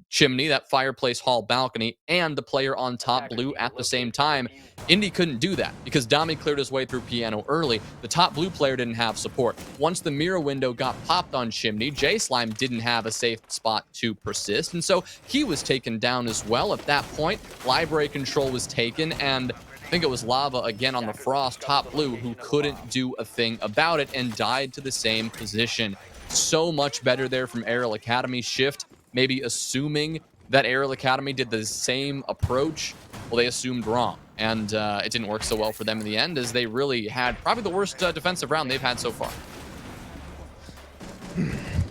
Chimney, that fireplace hall balcony, and the player on top blue at the same time. Indy couldn't do that because Dami cleared his way through Piano early. The top blue player didn't have support. Once the mirror window got popped on Chimney, J-Slime didn't have a safe spot to persist, and so he was taken down as well. At that point, library control was taken, and I think it was Lava again on the Frost, top blue, who couldn't do a thing about it and died to the same position. So much better there from ARIAL Academy. Shift maybe assuming that ARIAL Academy did the same approach. Well, they assumed wrong, and it didn't work so well for them in the end, as they really had probably the worst defensive round they've had so far.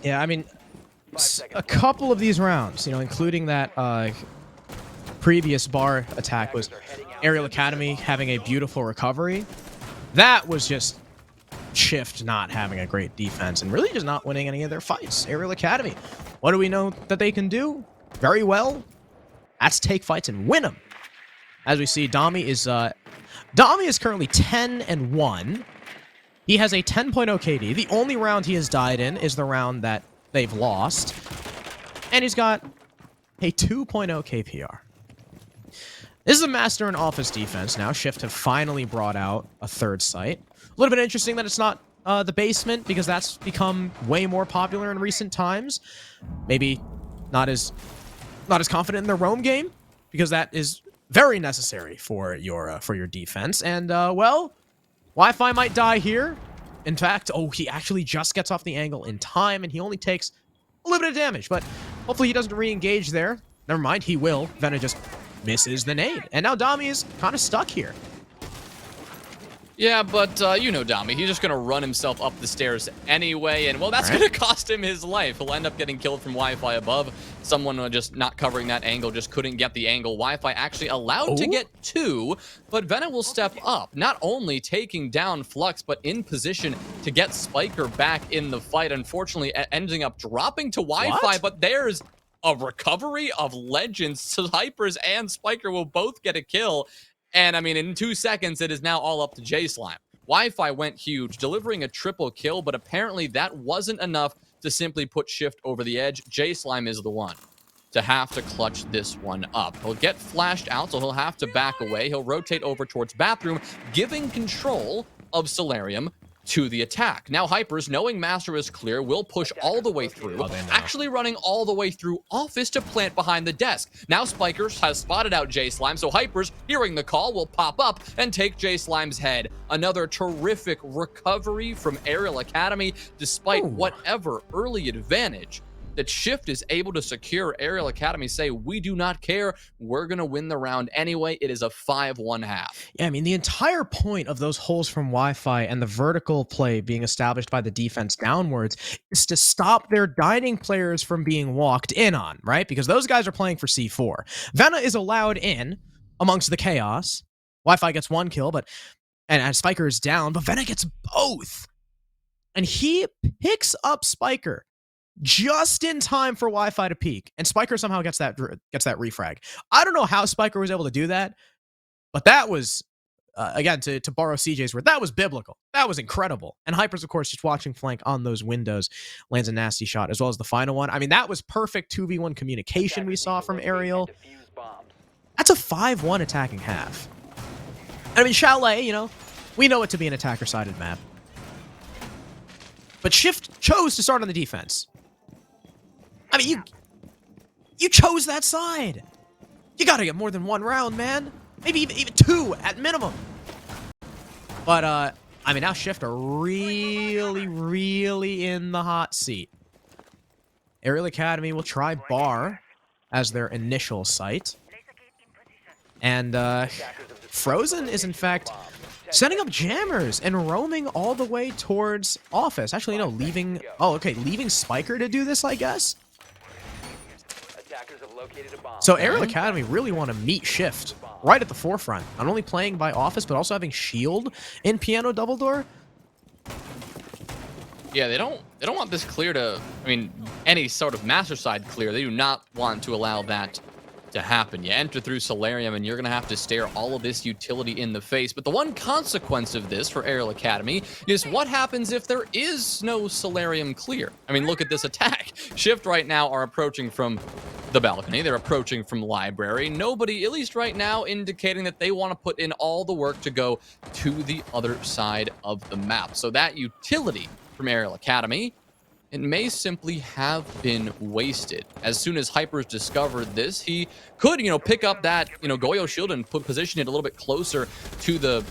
Yeah, I mean, a couple of these rounds, including that previous bar attack, was ARIAL Academy having a beautiful recovery. That was just Shift not having a great defense and really just not winning any of their fights. ARIAL Academy, what do we know that they can do? Very well. That's take fights and win them. As we see, Dami is currently 10-1. He has a 10.0 KD. The only round he has died in is the round that they've lost. And he's got a 2.0 KPR. This is a master in office defense now. Shift have finally brought out a third site. A little bit interesting that it's not the basement, because that's become way more popular in recent times. Maybe not as confident in their roam game, because that is very necessary for your defense. And well, Wi-Fi might die here. In fact, he actually just gets off the angle in time, and he only takes a little bit of damage. But hopefully he doesn't re-engage there. Never mind, he will. Vena just misses the nade, and now Dami is kind of stuck here. Yeah, but Dami, he's just going to run himself up the stairs anyway, and well, that's going to cost him his life. He'll end up getting killed from Wi-Fi above. Someone just not covering that angle, just couldn't get the angle. Wi-Fi actually allowed to get 2, but Vena will step up, not only taking down Flux, but in position to get Spiker back in the fight. Unfortunately, ending up dropping to Wi-Fi, but there's a recovery of legends. So Hypers and Spiker will both get a kill. And I mean, in 2 seconds, it is now all up to J-Slime. Wi-Fi went huge, delivering a triple kill, but apparently that wasn't enough to simply put Shift over the edge. J-Slime is the one to have to clutch this one up. He'll get flashed out, so he'll have to back away. He'll rotate over towards Bathroom, giving control of Solarium to the attack. Now Hypers, knowing Master is clear, will push all the way through, actually running all the way through Office to plant behind the desk. Now Spikers has spotted out J-Slime, so Hypers, hearing the call, will pop up and take J-Slime's head. Another terrific recovery from ARIAL Academy, despite whatever early advantage that Shift is able to secure. ARIAL Academy say, we do not care. We're going to win the round anyway. It is a 5-1 half. Yeah, I mean, the entire point of those holes from Wi-Fi and the vertical play being established by the defense downwards is to stop their dining players from being walked in on, right? Because those guys are playing for C4. Vena is allowed in amongst the chaos. Wi-Fi gets 1 kill, and Spiker is down, but Vena gets both. And he picks up Spiker just in time for Wi-Fi to peak, and Spiker somehow gets that refrag. I don't know how Spiker was able to do that, but that was, again, to borrow CJ's word, that was biblical. That was incredible. And Hypers, of course, just watching flank on those windows, lands a nasty shot, as well as the final one. I mean, that was perfect 2v1 communication we saw from ARIAL. That's a 5-1 attacking half. I mean, Chalet, we know it to be an attacker-sided map. But Shift chose to start on the defense. I mean, you chose that side. You gotta get more than one round, man. Maybe even two at minimum. But, I mean, now Shift are really in the hot seat. Aerial Academy will try Bar as their initial site. And, Frozen is, in fact, setting up jammers and roaming all the way towards Office. Actually, no, leaving... Oh, okay, leaving Spiker to do this, I guess? So Aerial Academy really want to meet Shift right at the forefront. Not only playing by Office, but also having Shield in Piano Double Door. Yeah, they don't want this clear to, I mean, any sort of master side clear. They do not want to allow that to happen. You enter through Solarium and you're going to have to stare all of this utility in the face. But the one consequence of this for Aerial Academy is what happens if there is no Solarium clear. I mean, look at this attack. Shift right now are approaching from the balcony. They're approaching from library. Nobody, at least right now, indicating that they want to put in all the work to go to the other side of the map. So that utility from Aerial Academy, it may simply have been wasted. As soon as Hypers discovered this, he could, pick up that, Goyo shield and position it a little bit closer to the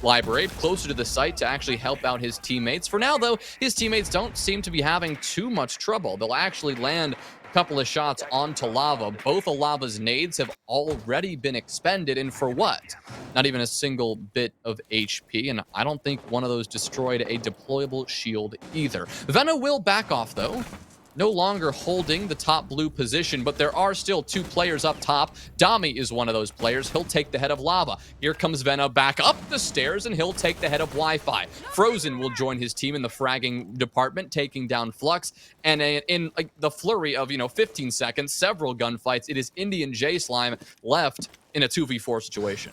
library, closer to the site to actually help out his teammates. For now, though, his teammates don't seem to be having too much trouble. They'll actually land a couple of shots onto Lava. Both of Lava's nades have already been expended, and for what? Not even a single bit of HP, and I don't think one of those destroyed a deployable shield either. Vena will back off, though. No longer holding the top blue position, but there are still two players up top. Dami is one of those players. He'll take the head of Lava. Here comes Vena back up the stairs, and he'll take the head of Wi-Fi. Frozen will join his team in the fragging department, taking down Flux. And in the flurry of, 15 seconds, several gunfights, it is Indy and J-Slime left in a 2v4 situation.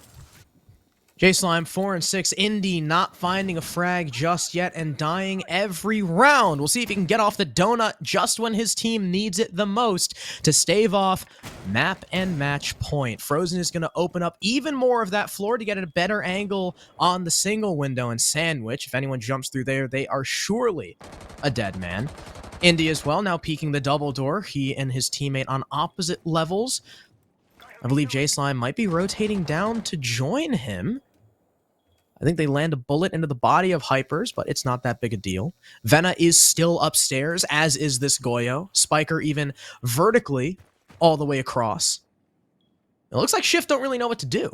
J-Slime 4 and 6. Indy not finding a frag just yet and dying every round. We'll see if he can get off the donut just when his team needs it the most to stave off map and match point. Frozen is going to open up even more of that floor to get a better angle on the single window and sandwich. If anyone jumps through there, they are surely a dead man. Indy as well, now peeking the double door. He and his teammate on opposite levels. I believe J-Slime might be rotating down to join him. I think they land a bullet into the body of Hypers, but it's not that big a deal. Vena is still upstairs, as is this Goyo. Spiker even vertically all the way across. It looks like Shift don't really know what to do.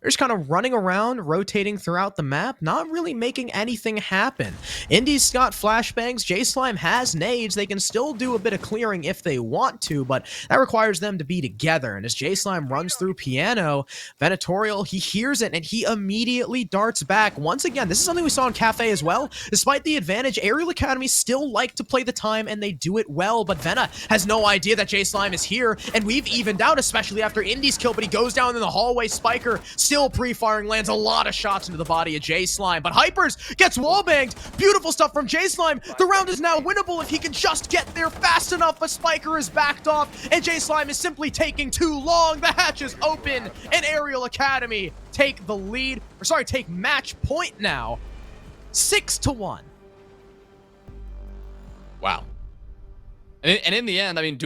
They're just kind of running around, rotating throughout the map, not really making anything happen. Indy's got flashbangs. J-Slime has nades. They can still do a bit of clearing if they want to, but that requires them to be together. And as J-Slime runs through Piano, Venatorial, he hears it, and he immediately darts back. Once again, this is something we saw in Cafe as well. Despite the advantage, Aerial Academy still like to play the time, and they do it well, but Vena has no idea that J-Slime is here, and we've evened out, especially after Indy's kill, but he goes down in the hallway. Spiker still pre-firing, lands a lot of shots into the body of J-Slime, but Hypers gets wallbanged. Beautiful stuff from J-Slime. The round is now winnable if he can just get there fast enough, but Spiker is backed off, and J-Slime is simply taking too long. The hatch is open, and Aerial Academy take the lead, or sorry, take match point now. 6-1. Wow. And in the end, I mean,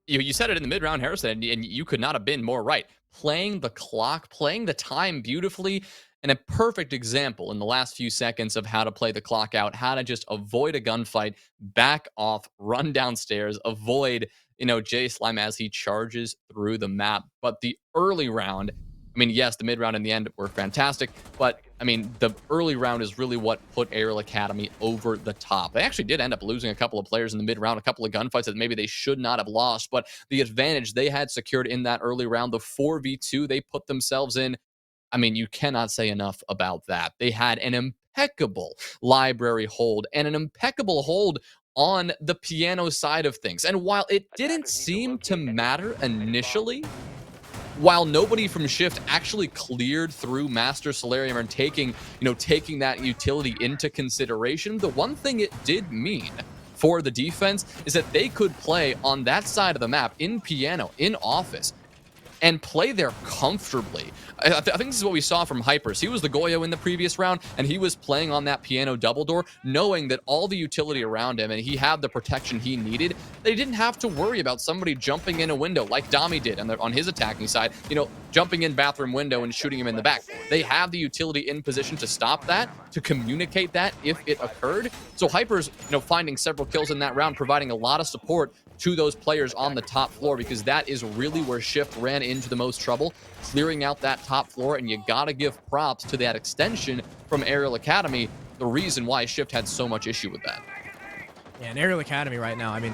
you said it in the mid-round, Harrison, and you could not have been more right. Playing the clock, playing the time beautifully, and a perfect example in the last few seconds of how to play the clock out, how to just avoid a gunfight, back off, run downstairs, avoid, J-Slime as he charges through the map. But the early round, I mean, yes, the mid-round and the end were fantastic, but, I mean, the early round is really what put Aerial Academy over the top. They actually did end up losing a couple of players in the mid-round, a couple of gunfights that maybe they should not have lost, but the advantage they had secured in that early round, the 4v2 they put themselves in, I mean, you cannot say enough about that. They had an impeccable library hold and an impeccable hold on the Piano side of things. And while it didn't seem to matter initially, while nobody from Shift actually cleared through Master Solarium and taking that utility into consideration, the one thing it did mean for the defense is that they could play on that side of the map in Piano, in Office, and play there comfortably. I think this is what we saw from Hypers. He was the Goyo in the previous round, and he was playing on that piano double door, knowing that all the utility around him, and he had the protection he needed. They didn't have to worry about somebody jumping in a window like Dami did on his attacking side, you know, jumping in bathroom window and shooting him in the back. They have the utility in position to stop that, to communicate that if it occurred. So Hypers, you know, finding several kills in that round, providing a lot of support to those players on the top floor, because that is really where Shift ran into the most trouble, clearing out that top floor. And you gotta give props to that extension from ARIAL Academy, the reason why Shift had so much issue with that. Yeah, and ARIAL Academy right now, I mean,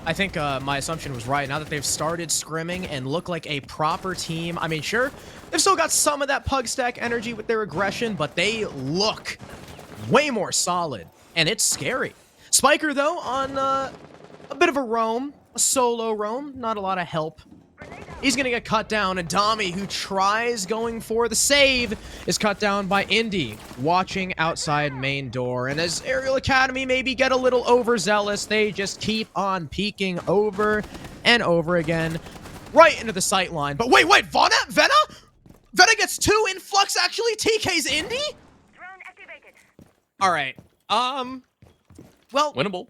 I think my assumption was right. Now that they've started scrimming and look like a proper team, I mean, sure, they've still got some of that pug stack energy with their aggression, but they look way more solid, and it's scary. Spiker, though, on a bit of a roam, a solo roam, not a lot of help. He's gonna get cut down, and Dami, who tries going for the save, is cut down by Indy, watching outside main door. And as ARIAL Academy maybe get a little overzealous, they just keep on peeking over and over again, right into the sight line. But wait, Vena gets 2, Influx actually TK's Indy? All right, well, Winnable.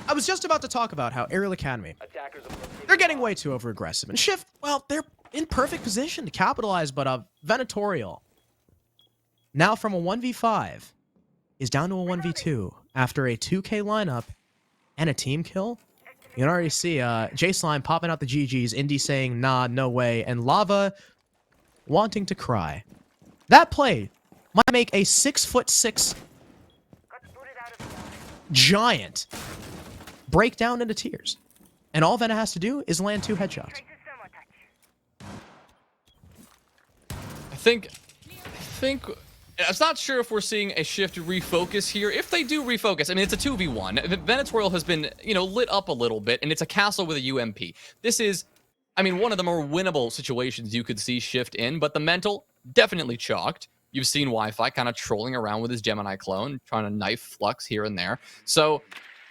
I was just about to talk about how ARIAL Academy, they're getting way too over-aggressive. And Shift, well, they're in perfect position to capitalize, but Venatorial, now from a 1v5, is down to a 1v2 after a 2K lineup and a team kill. You can already see J-Slime popping out the GGs, Indy saying, nah, no way, and Lava wanting to cry. That play might make a 6'6" giant break down into tears. And all Vena has to do is land 2 headshots. I think I'm not sure if we're seeing a Shift refocus here. If they do refocus, I mean, it's a 2v1. Venatorial has been, you know, lit up a little bit, and it's a castle with a UMP. This is, I mean, one of the more winnable situations you could see Shift in, but the mental, definitely chalked. You've seen Wi-Fi kind of trolling around with his Gemini clone, trying to knife Flux here and there. So,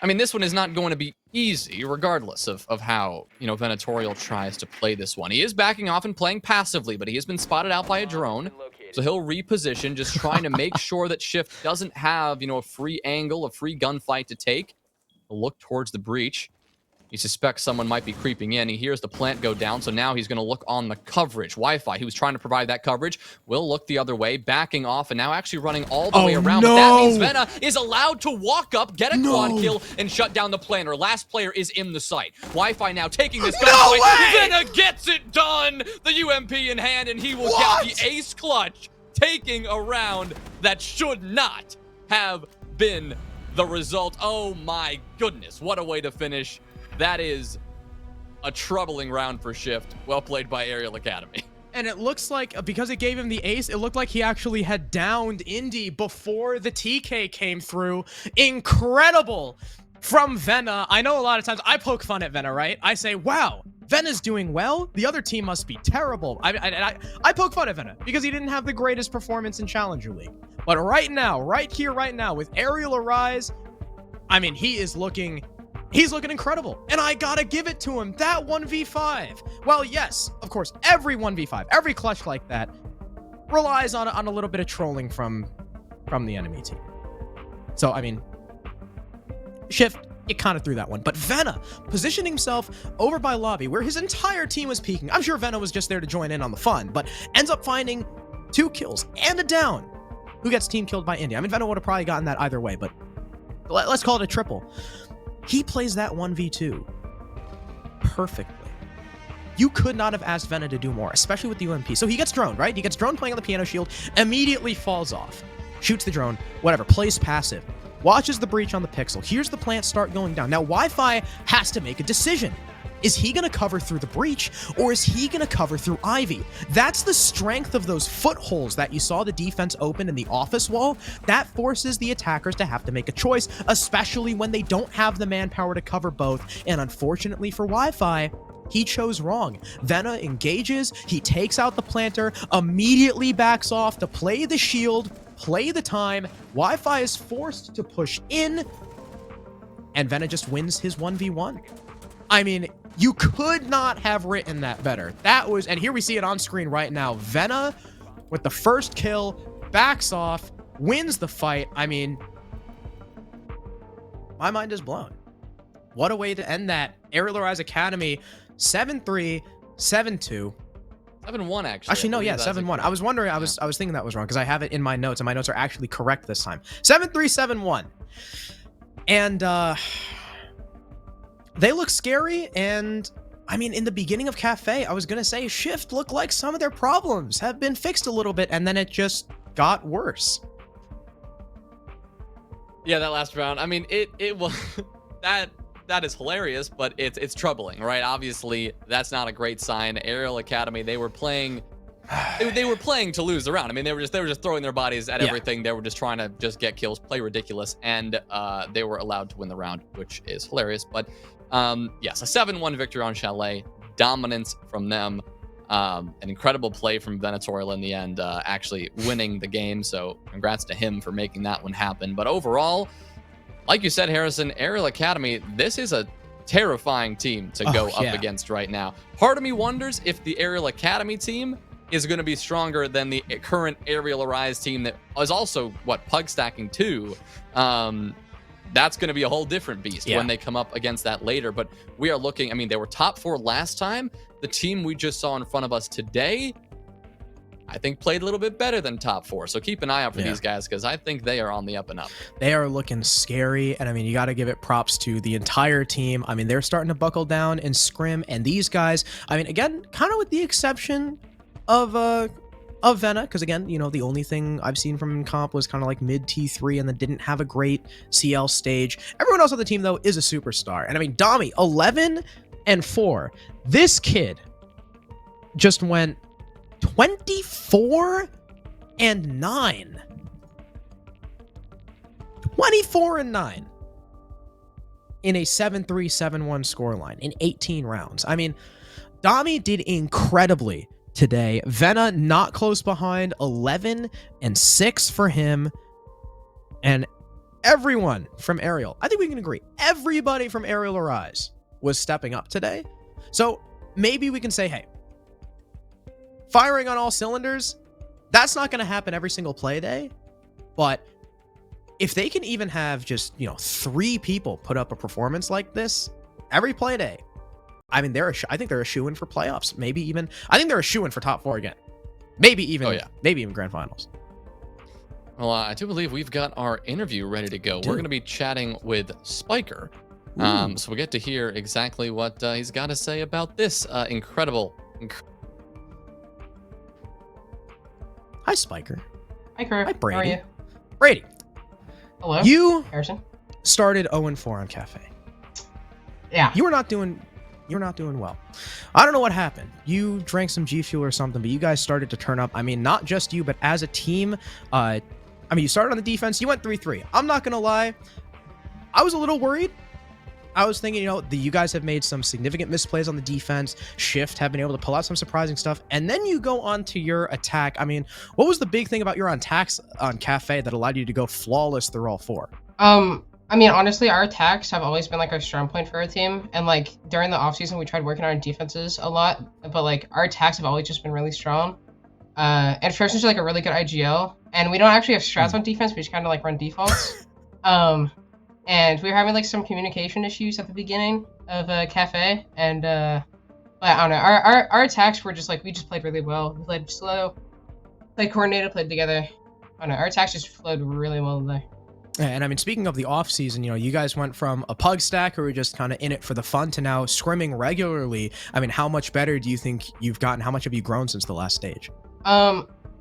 I mean, this one is not going to be easy, regardless of how, you know, Venatorial tries to play this one. He is backing off and playing passively, but he has been spotted out by a drone, so he'll reposition, just trying to make sure that Shift doesn't have, you know, a free angle, a free gunfight to take. He'll look towards the breach. He suspects someone might be creeping in. He hears the plant go down, so now he's going to look on the coverage. Wi-Fi, he was trying to provide that coverage, will look the other way, backing off, and now actually running all the way around. No. But that means Vena is allowed to walk up, get a quad kill, and shut down the planter. Last player is in the site. Wi-Fi now taking this gunfight. Vena gets it done! The UMP in hand, and he will get the ace clutch, taking a round that should not have been the result. Oh my goodness, what a way to finish. That is a troubling round for Shift. Well played by ARIAL Academy. And it looks like, because it gave him the ace, it looked like he actually had downed Indy before the TK came through. Incredible from Vena. I know a lot of times I poke fun at Vena, right? I say, wow, Vena's doing well. The other team must be terrible. I poke fun at Vena because he didn't have the greatest performance in Challenger League. But right now, right here, right now, with ARIAL Arise, I mean, he's looking incredible, and I gotta give it to him. That 1v5, well, yes, of course, every 1v5, every clutch like that relies on a little bit of trolling from the enemy team. So, I mean, Shift, it kind of threw that one. But Vena positioning himself over by lobby where his entire team was peeking. I'm sure Vena was just there to join in on the fun, but ends up finding 2 kills and a down. Who gets team killed by Indy? I mean, Vena would have probably gotten that either way, but let's call it a triple. He plays that 1v2 perfectly. You could not have asked Vena to do more, especially with the UMP. So he gets droned, right? He gets droned playing on the piano shield, immediately falls off, shoots the drone, whatever, plays passive, watches the breach on the pixel, hears the plant start going down. Now, Wi-Fi has to make a decision. Is he going to cover through the breach, or is he going to cover through Ivy? That's the strength of those footholes that you saw the defense open in the office wall. That forces the attackers to have to make a choice, especially when they don't have the manpower to cover both. And unfortunately for Wi-Fi, he chose wrong. Vena engages, he takes out the planter, immediately backs off to play the shield, play the time. Wi-Fi is forced to push in, and Vena just wins his 1v1. I mean, you could not have written that better. That was, and here we see it on screen right now. Vena with the first kill, backs off, wins the fight. I mean, my mind is blown. What a way to end that. Aerial Rise Academy, 7-3, 7-2. 7-1 actually. Actually, no, yeah, 7-1. I was wondering, I was thinking that was wrong because I have it in my notes, and my notes are actually correct this time. 7-3, 7-1. And they look scary, and I mean, in the beginning of Cafe, I was going to say Shift looked like some of their problems have been fixed a little bit, and then it just got worse. Yeah, that last round. I mean, it was that is hilarious, but it's troubling, right? Obviously, that's not a great sign. Aerial Academy, they were playing they were playing to lose the round. I mean, they were just throwing their bodies at everything. They were just trying to just get kills, play ridiculous, and they were allowed to win the round, which is hilarious. But yes, a 7-1 victory on Chalet, dominance from them. An incredible play from Venatorial in the end, actually winning the game. So congrats to him for making that one happen. But overall, like you said, Harrison, Aerial Academy, this is a terrifying team to go up against right now. Part of me wonders if the Aerial Academy team is going to be stronger than the current Aerial Arise team that is also, pug stacking too. That's going to be a whole different beast when they come up against that later. But we are looking, I mean, they were top 4 last time. The team we just saw in front of us today, I think, played a little bit better than top 4. So keep an eye out for these guys, because I think they are on the up and up. They are looking scary, and I mean, you got to give it props to the entire team. I mean, they're starting to buckle down and scrim, and these guys, I mean, again, kind of with the exception of Vena, because again, you know, the only thing I've seen from comp was kind of like mid T3 and then didn't have a great CL stage. Everyone else on the team, though, is a superstar. And I mean, Dami, 11-4. This kid just went 24-9. 24-9 in a 7-3, 7-1 scoreline in 18 rounds. I mean, Dami did incredibly today. Vena not close behind, 11-6 for him. And everyone from Aerial, I think we can agree, everybody from Aerial Arise was stepping up today. So maybe we can say, hey, firing on all cylinders, that's not going to happen every single play day. But if they can even have just, 3 people put up a performance like this every play day, I mean, I think they're a shoo-in for playoffs. Maybe even, I think they're a shoo-in for top 4 again. Maybe even, maybe even grand finals. Well, I do believe we've got our interview ready to go. We're going to be chatting with Spiker. So we'll get to hear exactly what he's got to say about this incredible. Hi, Spiker. Hi, Kurt. Hi, Brady. How are you? Brady. Hello. You Harrison. started 0-4 on Cafe. Yeah. You were not doing well. I don't know what happened. You drank some G Fuel or something, but you guys started to turn up. I mean, not just you, but as a team. I mean, you started on the defense. You went 3-3. I'm not going to lie. I was a little worried. I was thinking, you guys have made some significant misplays on the defense. Shift have been able to pull out some surprising stuff. And then you go on to your attack. I mean, what was the big thing about your attacks on Cafe that allowed you to go flawless through all 4? I mean, honestly, our attacks have always been like our strong point for our team. And like during the offseason, we tried working on our defenses a lot. But like our attacks have always just been really strong. And first is like a really good IGL. And we don't actually have strats on defense. We just kind of like run defaults. And we were having like some communication issues at the beginning of Cafe, and but I don't know. Our attacks were just like, we just played really well. We played slow, played coordinated, played together. I don't know. Our attacks just flowed really well today. And I mean, speaking of the off season, you guys went from a pug stack who were just kind of in it for the fun to now scrimming regularly. I mean, how much better do you think you've gotten? How much have you grown since the last stage?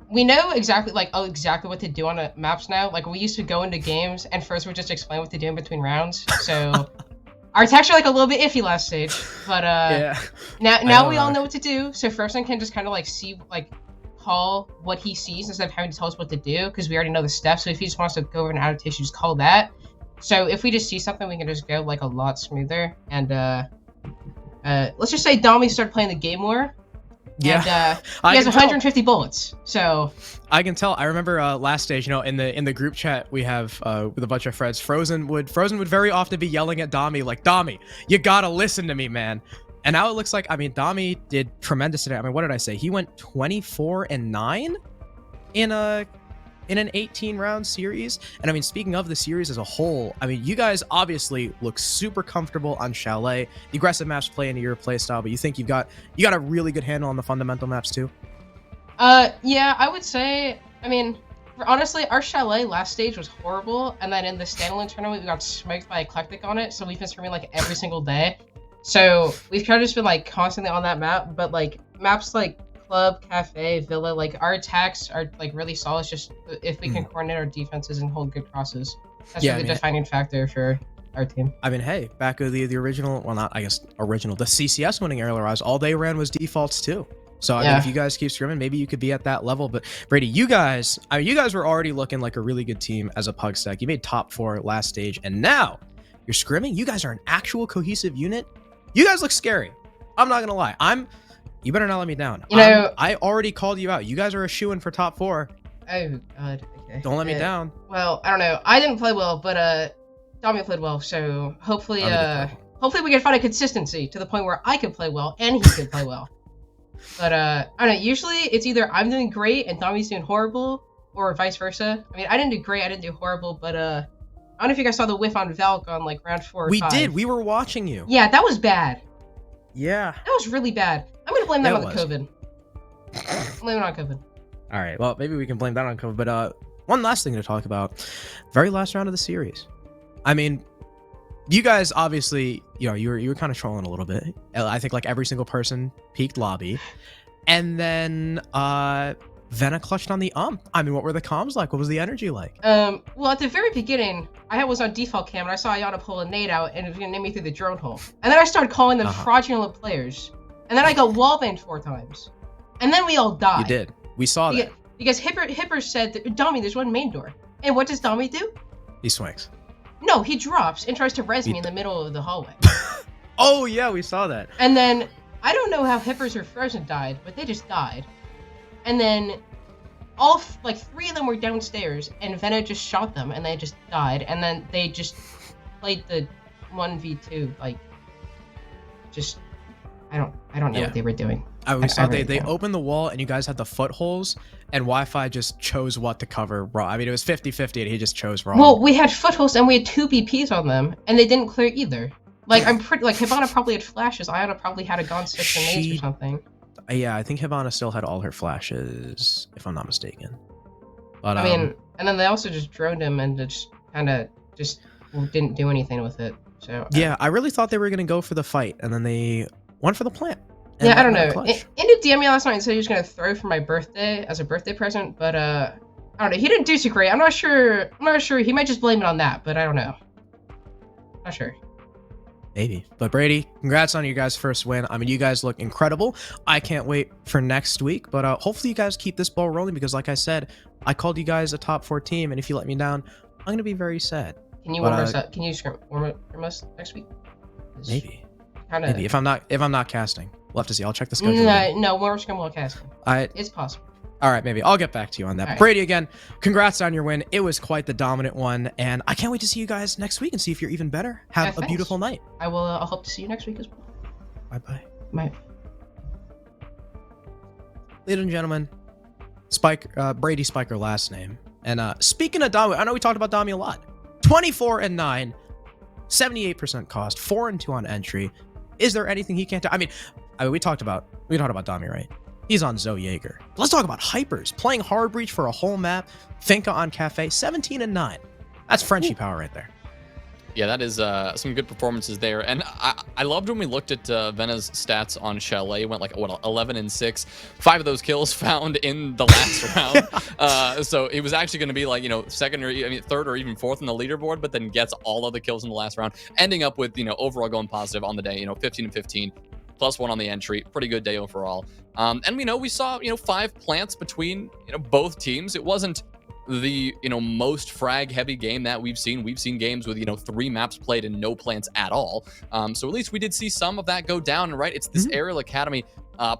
We know exactly what to do on the maps now. Like, we used to go into games and first we just explain what to do in between rounds. So our attacks are like a little bit iffy last stage, but now we all know what to do. So first one can just kind of like see, like, call what he sees instead of having to tell us what to do, because we already know the steps. So if he just wants to go over an adaptation, just call that. So if we just see something, we can just go like a lot smoother. And let's just say Dami started playing the game more. Yeah, And I he has can tell. 150 bullets. So I can tell. I remember last stage, in the group chat we have with a bunch of friends, Frozen would very often be yelling at Dami like, Dami, you gotta listen to me, man. And now it looks like, Dami did tremendous today. What did I say? He went 24-9 in an 18-round series. And speaking of the series as a whole, you guys obviously look super comfortable on Chalet. The aggressive maps play into your play style, but you think you got a really good handle on the fundamental maps too? yeah, I would say, honestly, our Chalet last stage was horrible, and then in the standalone tournament, we got smoked by Eclectic on it, so we've been streaming, like, every single day. So, we've kind of just been, like, constantly on that map, but, like, maps like Club, Cafe, Villa, like, our attacks are, like, really solid. It's just if we can coordinate our defenses and hold good crosses. That's really the defining factor for our team. Hey, back of the original, well, not, I guess, original, the CCS winning Aerial Rise, all they ran was defaults, too. So, if you guys keep scrimming, maybe you could be at that level. But, Brady, you guys were already looking like a really good team as a pug stack. You made top 4 last stage, and now you're scrimming. You guys are an actual cohesive unit. You guys look scary. I'm not going to lie. You better not let me down. I already called you out. You guys are a shoo-in for top 4. Oh, God. Okay. Don't let me down. Well, I don't know. I didn't play well, but, Dami played well, so hopefully, hopefully we can find a consistency to the point where I can play well and he can play well. But, I don't know, usually it's either I'm doing great and Dami's doing horrible, or vice versa. I didn't do great, I didn't do horrible, but, I don't know if you guys saw the whiff on Valk on, like, round 4 or 5. We did, we were watching you. Yeah, that was bad. Yeah. That was really bad. I'm gonna blame that on the COVID. Blame it on COVID. Alright, well, maybe we can blame that on COVID, but, one last thing to talk about. Very last round of the series. You guys obviously, you were kind of trolling a little bit. I think like every single person peaked lobby, and then Vena clutched on the what were the comms like? What was the energy like? Well, at the very beginning, I was on default cam and I saw Ayana pull a nade out and it was gonna nade me through the drone hole. And then I started calling them fraudulent players, and then I got wallbanged 4 times, and then we all died. You did. We saw that because Hipper said, Dami, there's one main door, and what does Dami do? He swings. No, he drops and tries to res me in the middle of the hallway. Oh, yeah, we saw that. And then, I don't know how Hippers or Frozen died, but they just died. And then, all, 3 of them were downstairs, and Vena just shot them, and they just died. And then they just played the 1v2, I don't know what they were doing. We saw they opened the wall, and you guys had the footholes, and Wi-Fi just chose what to cover wrong. It was 50-50, and he just chose wrong. Well, we had footholes, and we had 2 BPs on them, and they didn't clear either. I'm pretty, Hibana probably had flashes, Ayana probably had a Gone 6 and nades or something. Yeah, I think Hibana still had all her flashes, if I'm not mistaken. But, and then they also just droned him, and just didn't do anything with it, so... Yeah, I really thought they were going to go for the fight, and then they went for the plant. Yeah, I don't know. Indy DM'd me last night and said he was gonna throw for my birthday as a birthday present, but I don't know. He didn't do too great. I'm not sure. He might just blame it on that, but I don't know. Not sure. Maybe. But Brady, congrats on your guys' first win. You guys look incredible. I can't wait for next week, but hopefully you guys keep this ball rolling because, like I said, I called you guys a top 4 team, and if you let me down, I'm gonna be very sad. Can you warm us up? Can you warm us next week? Maybe. Maybe if I'm not casting. We'll have to see. I'll check the schedule. No, we're scrum while casting. It's possible. All right, maybe. I'll get back to you on that. Right. Brady, again, congrats on your win. It was quite the dominant one, and I can't wait to see you guys next week and see if you're even better. Have a beautiful night. I will. I'll hope to see you next week as well. Bye-bye. Bye. Ladies and gentlemen, Brady Spiker last name. And speaking of Dami, I know we talked about Dami a lot. 24-9, 78% cost, 4-2 on entry. Is there anything he can't do? We talked about Dami, right? He's on Zoe Jaeger. Let's talk about Hypers. Playing Hard Breach for a whole map. Finka on Cafe. 17-9. That's Frenchie power right there. Yeah, that is some good performances there. And I loved when we looked at Vena's stats on Chalet. Went 11-6. 5 of those kills found in the last round. So it was actually going to be second or third or even fourth in the leaderboard, but then gets all of the kills in the last round, ending up with overall going positive on the day. 15-15. +1 on the entry. Pretty good day overall. And we saw 5 plants between both teams. It wasn't the most frag heavy game that we've seen. We've seen games with 3 maps played and no plants at all. So at least we did see some of that go down. And right, it's this ARIAL Academy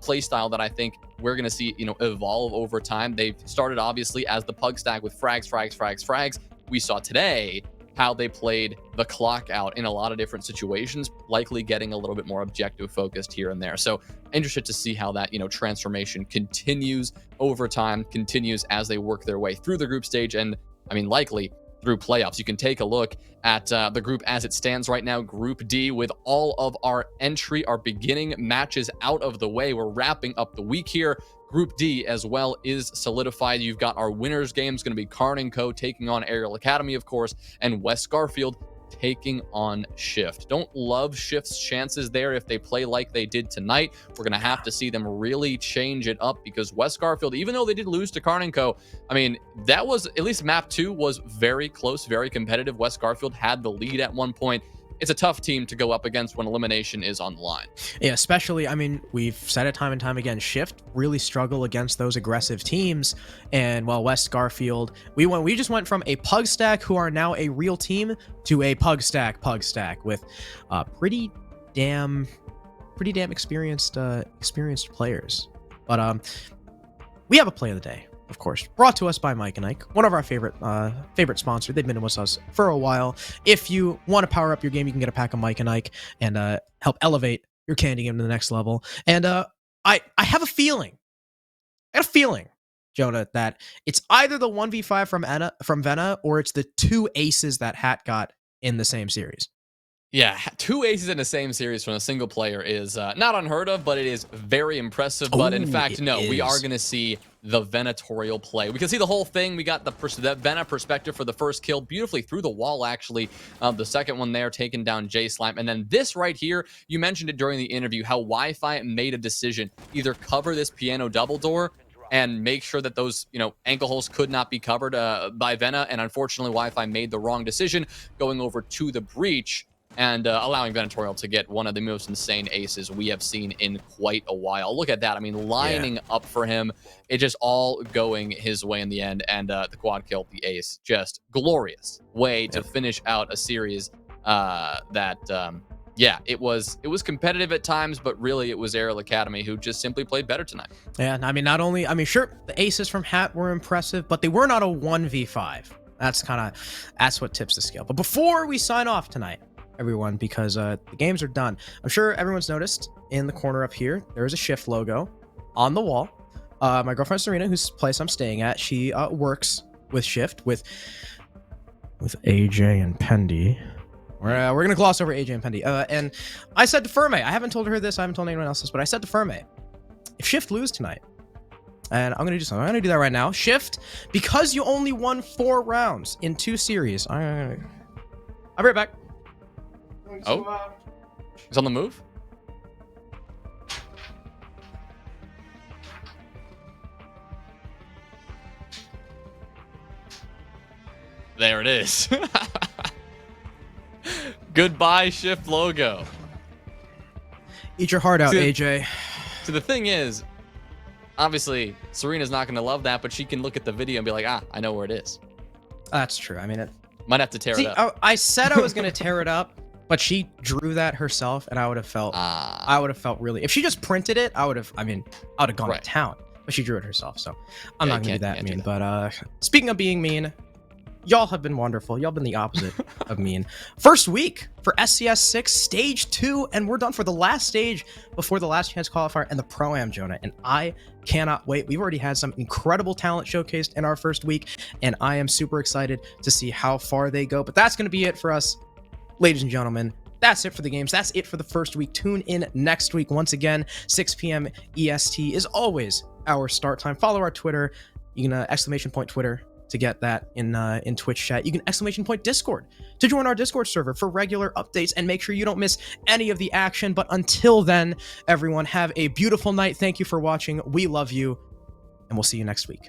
play style that I think we're going to see evolve over time. They've started obviously as the pug stack with frags. We saw today how they played the clock out in a lot of different situations, likely getting a little bit more objective focused here and there. So interested to see how that, transformation continues over time, continues as they work their way through the group stage, and I mean, likely through playoffs. You can take a look at the group as it stands right now, Group D, with all of our beginning matches out of the way. We're wrapping up the week here. Group D as well is solidified. You've got our winners games going to be Karn & Co. taking on ARIAL Academy, of course, and West Garfield taking on Shift. Don't love Shift's chances there if they play like they did tonight. We're going to have to see them really change it up, because West Garfield, even though they did lose to Karn & Co., I mean, that was, at least map 2 was very close, very competitive. West Garfield had the lead at one point. It's a tough team to go up against when elimination is on the line. Yeah, especially, I mean, we've said it time and time again, Shift really struggle against those aggressive teams. And while West Garfield, we just went from a pug stack, who are now a real team, to a pug stack with pretty damn experienced players. But we have a play of the day, of course, brought to us by Mike and Ike, one of our favorite sponsors. They've been with us for a while. If you want to power up your game, you can get a pack of Mike and Ike and help elevate your candy game to the next level. And I have a feeling, Jonah, that it's either the 1v5 from Vena, or it's the 2 aces that Hat got in the same series. Yeah, 2 aces in the same series from a single player is not unheard of, but it is very impressive. But in fact, no, we are going to see the Venatorial play. We can see the whole thing. We got the Vena perspective for the first kill, beautifully through the wall, actually. The second one there, taking down J-Slime. And then this right here, you mentioned it during the interview, how Wi-Fi made a decision. Either cover this piano double door and make sure that those, ankle holes could not be covered by Vena. And unfortunately, Wi-Fi made the wrong decision, going over to the breach and allowing Venatorial to get one of the most insane aces we have seen in quite a while. Look at that. I mean, lining up for him. It just all going his way in the end. And the quad kill, the ace. Just glorious way to finish out a series yeah, it was competitive at times, but really it was ARIAL Academy who just simply played better tonight. Yeah, I mean, sure, the aces from Hat were impressive, but they were not a 1v5. That's what tips the scale. But before we sign off tonight, everyone, because the games are done, I'm sure everyone's noticed in the corner up here, there is a Shift logo on the wall. My girlfriend Serena, whose place I'm staying at, she works with Shift with AJ and Pendy. We're gonna gloss over AJ and Pendy. And I said to Ferme, I haven't told her this, I haven't told anyone else this, but I said to Ferme, if Shift lose tonight, and I'm gonna do something, I'm gonna do that right now. Shift, because you only won 4 rounds in 2 series. I'll be right back. Oh, he's on the move. There it is. Goodbye, Shift logo. Eat your heart out, AJ. So the thing is, obviously, Serena's not going to love that, but she can look at the video and be like, I know where it is. That's true. I mean, might have to tear it up. I said I was going to tear it up, but she drew that herself, and I would have felt really. If she just printed it, I would have gone to town. But she drew it herself, so I'm not going to be that mean. But speaking of being mean, y'all have been wonderful. Y'all been the opposite of mean. First week for SCS6 Stage 2, and we're done for the last stage before the last chance qualifier and the Pro-Am, Jonah. And I cannot wait. We've already had some incredible talent showcased in our first week, and I am super excited to see how far they go. But that's going to be it for us, ladies and gentlemen. That's it for the games. That's it for the first week. Tune in next week. Once again, 6 p.m. EST is always our start time. Follow our Twitter. You can !Twitter to get that in Twitch chat. You can !Discord to join our Discord server for regular updates and make sure you don't miss any of the action. But until then, everyone, have a beautiful night. Thank you for watching. We love you, and we'll see you next week.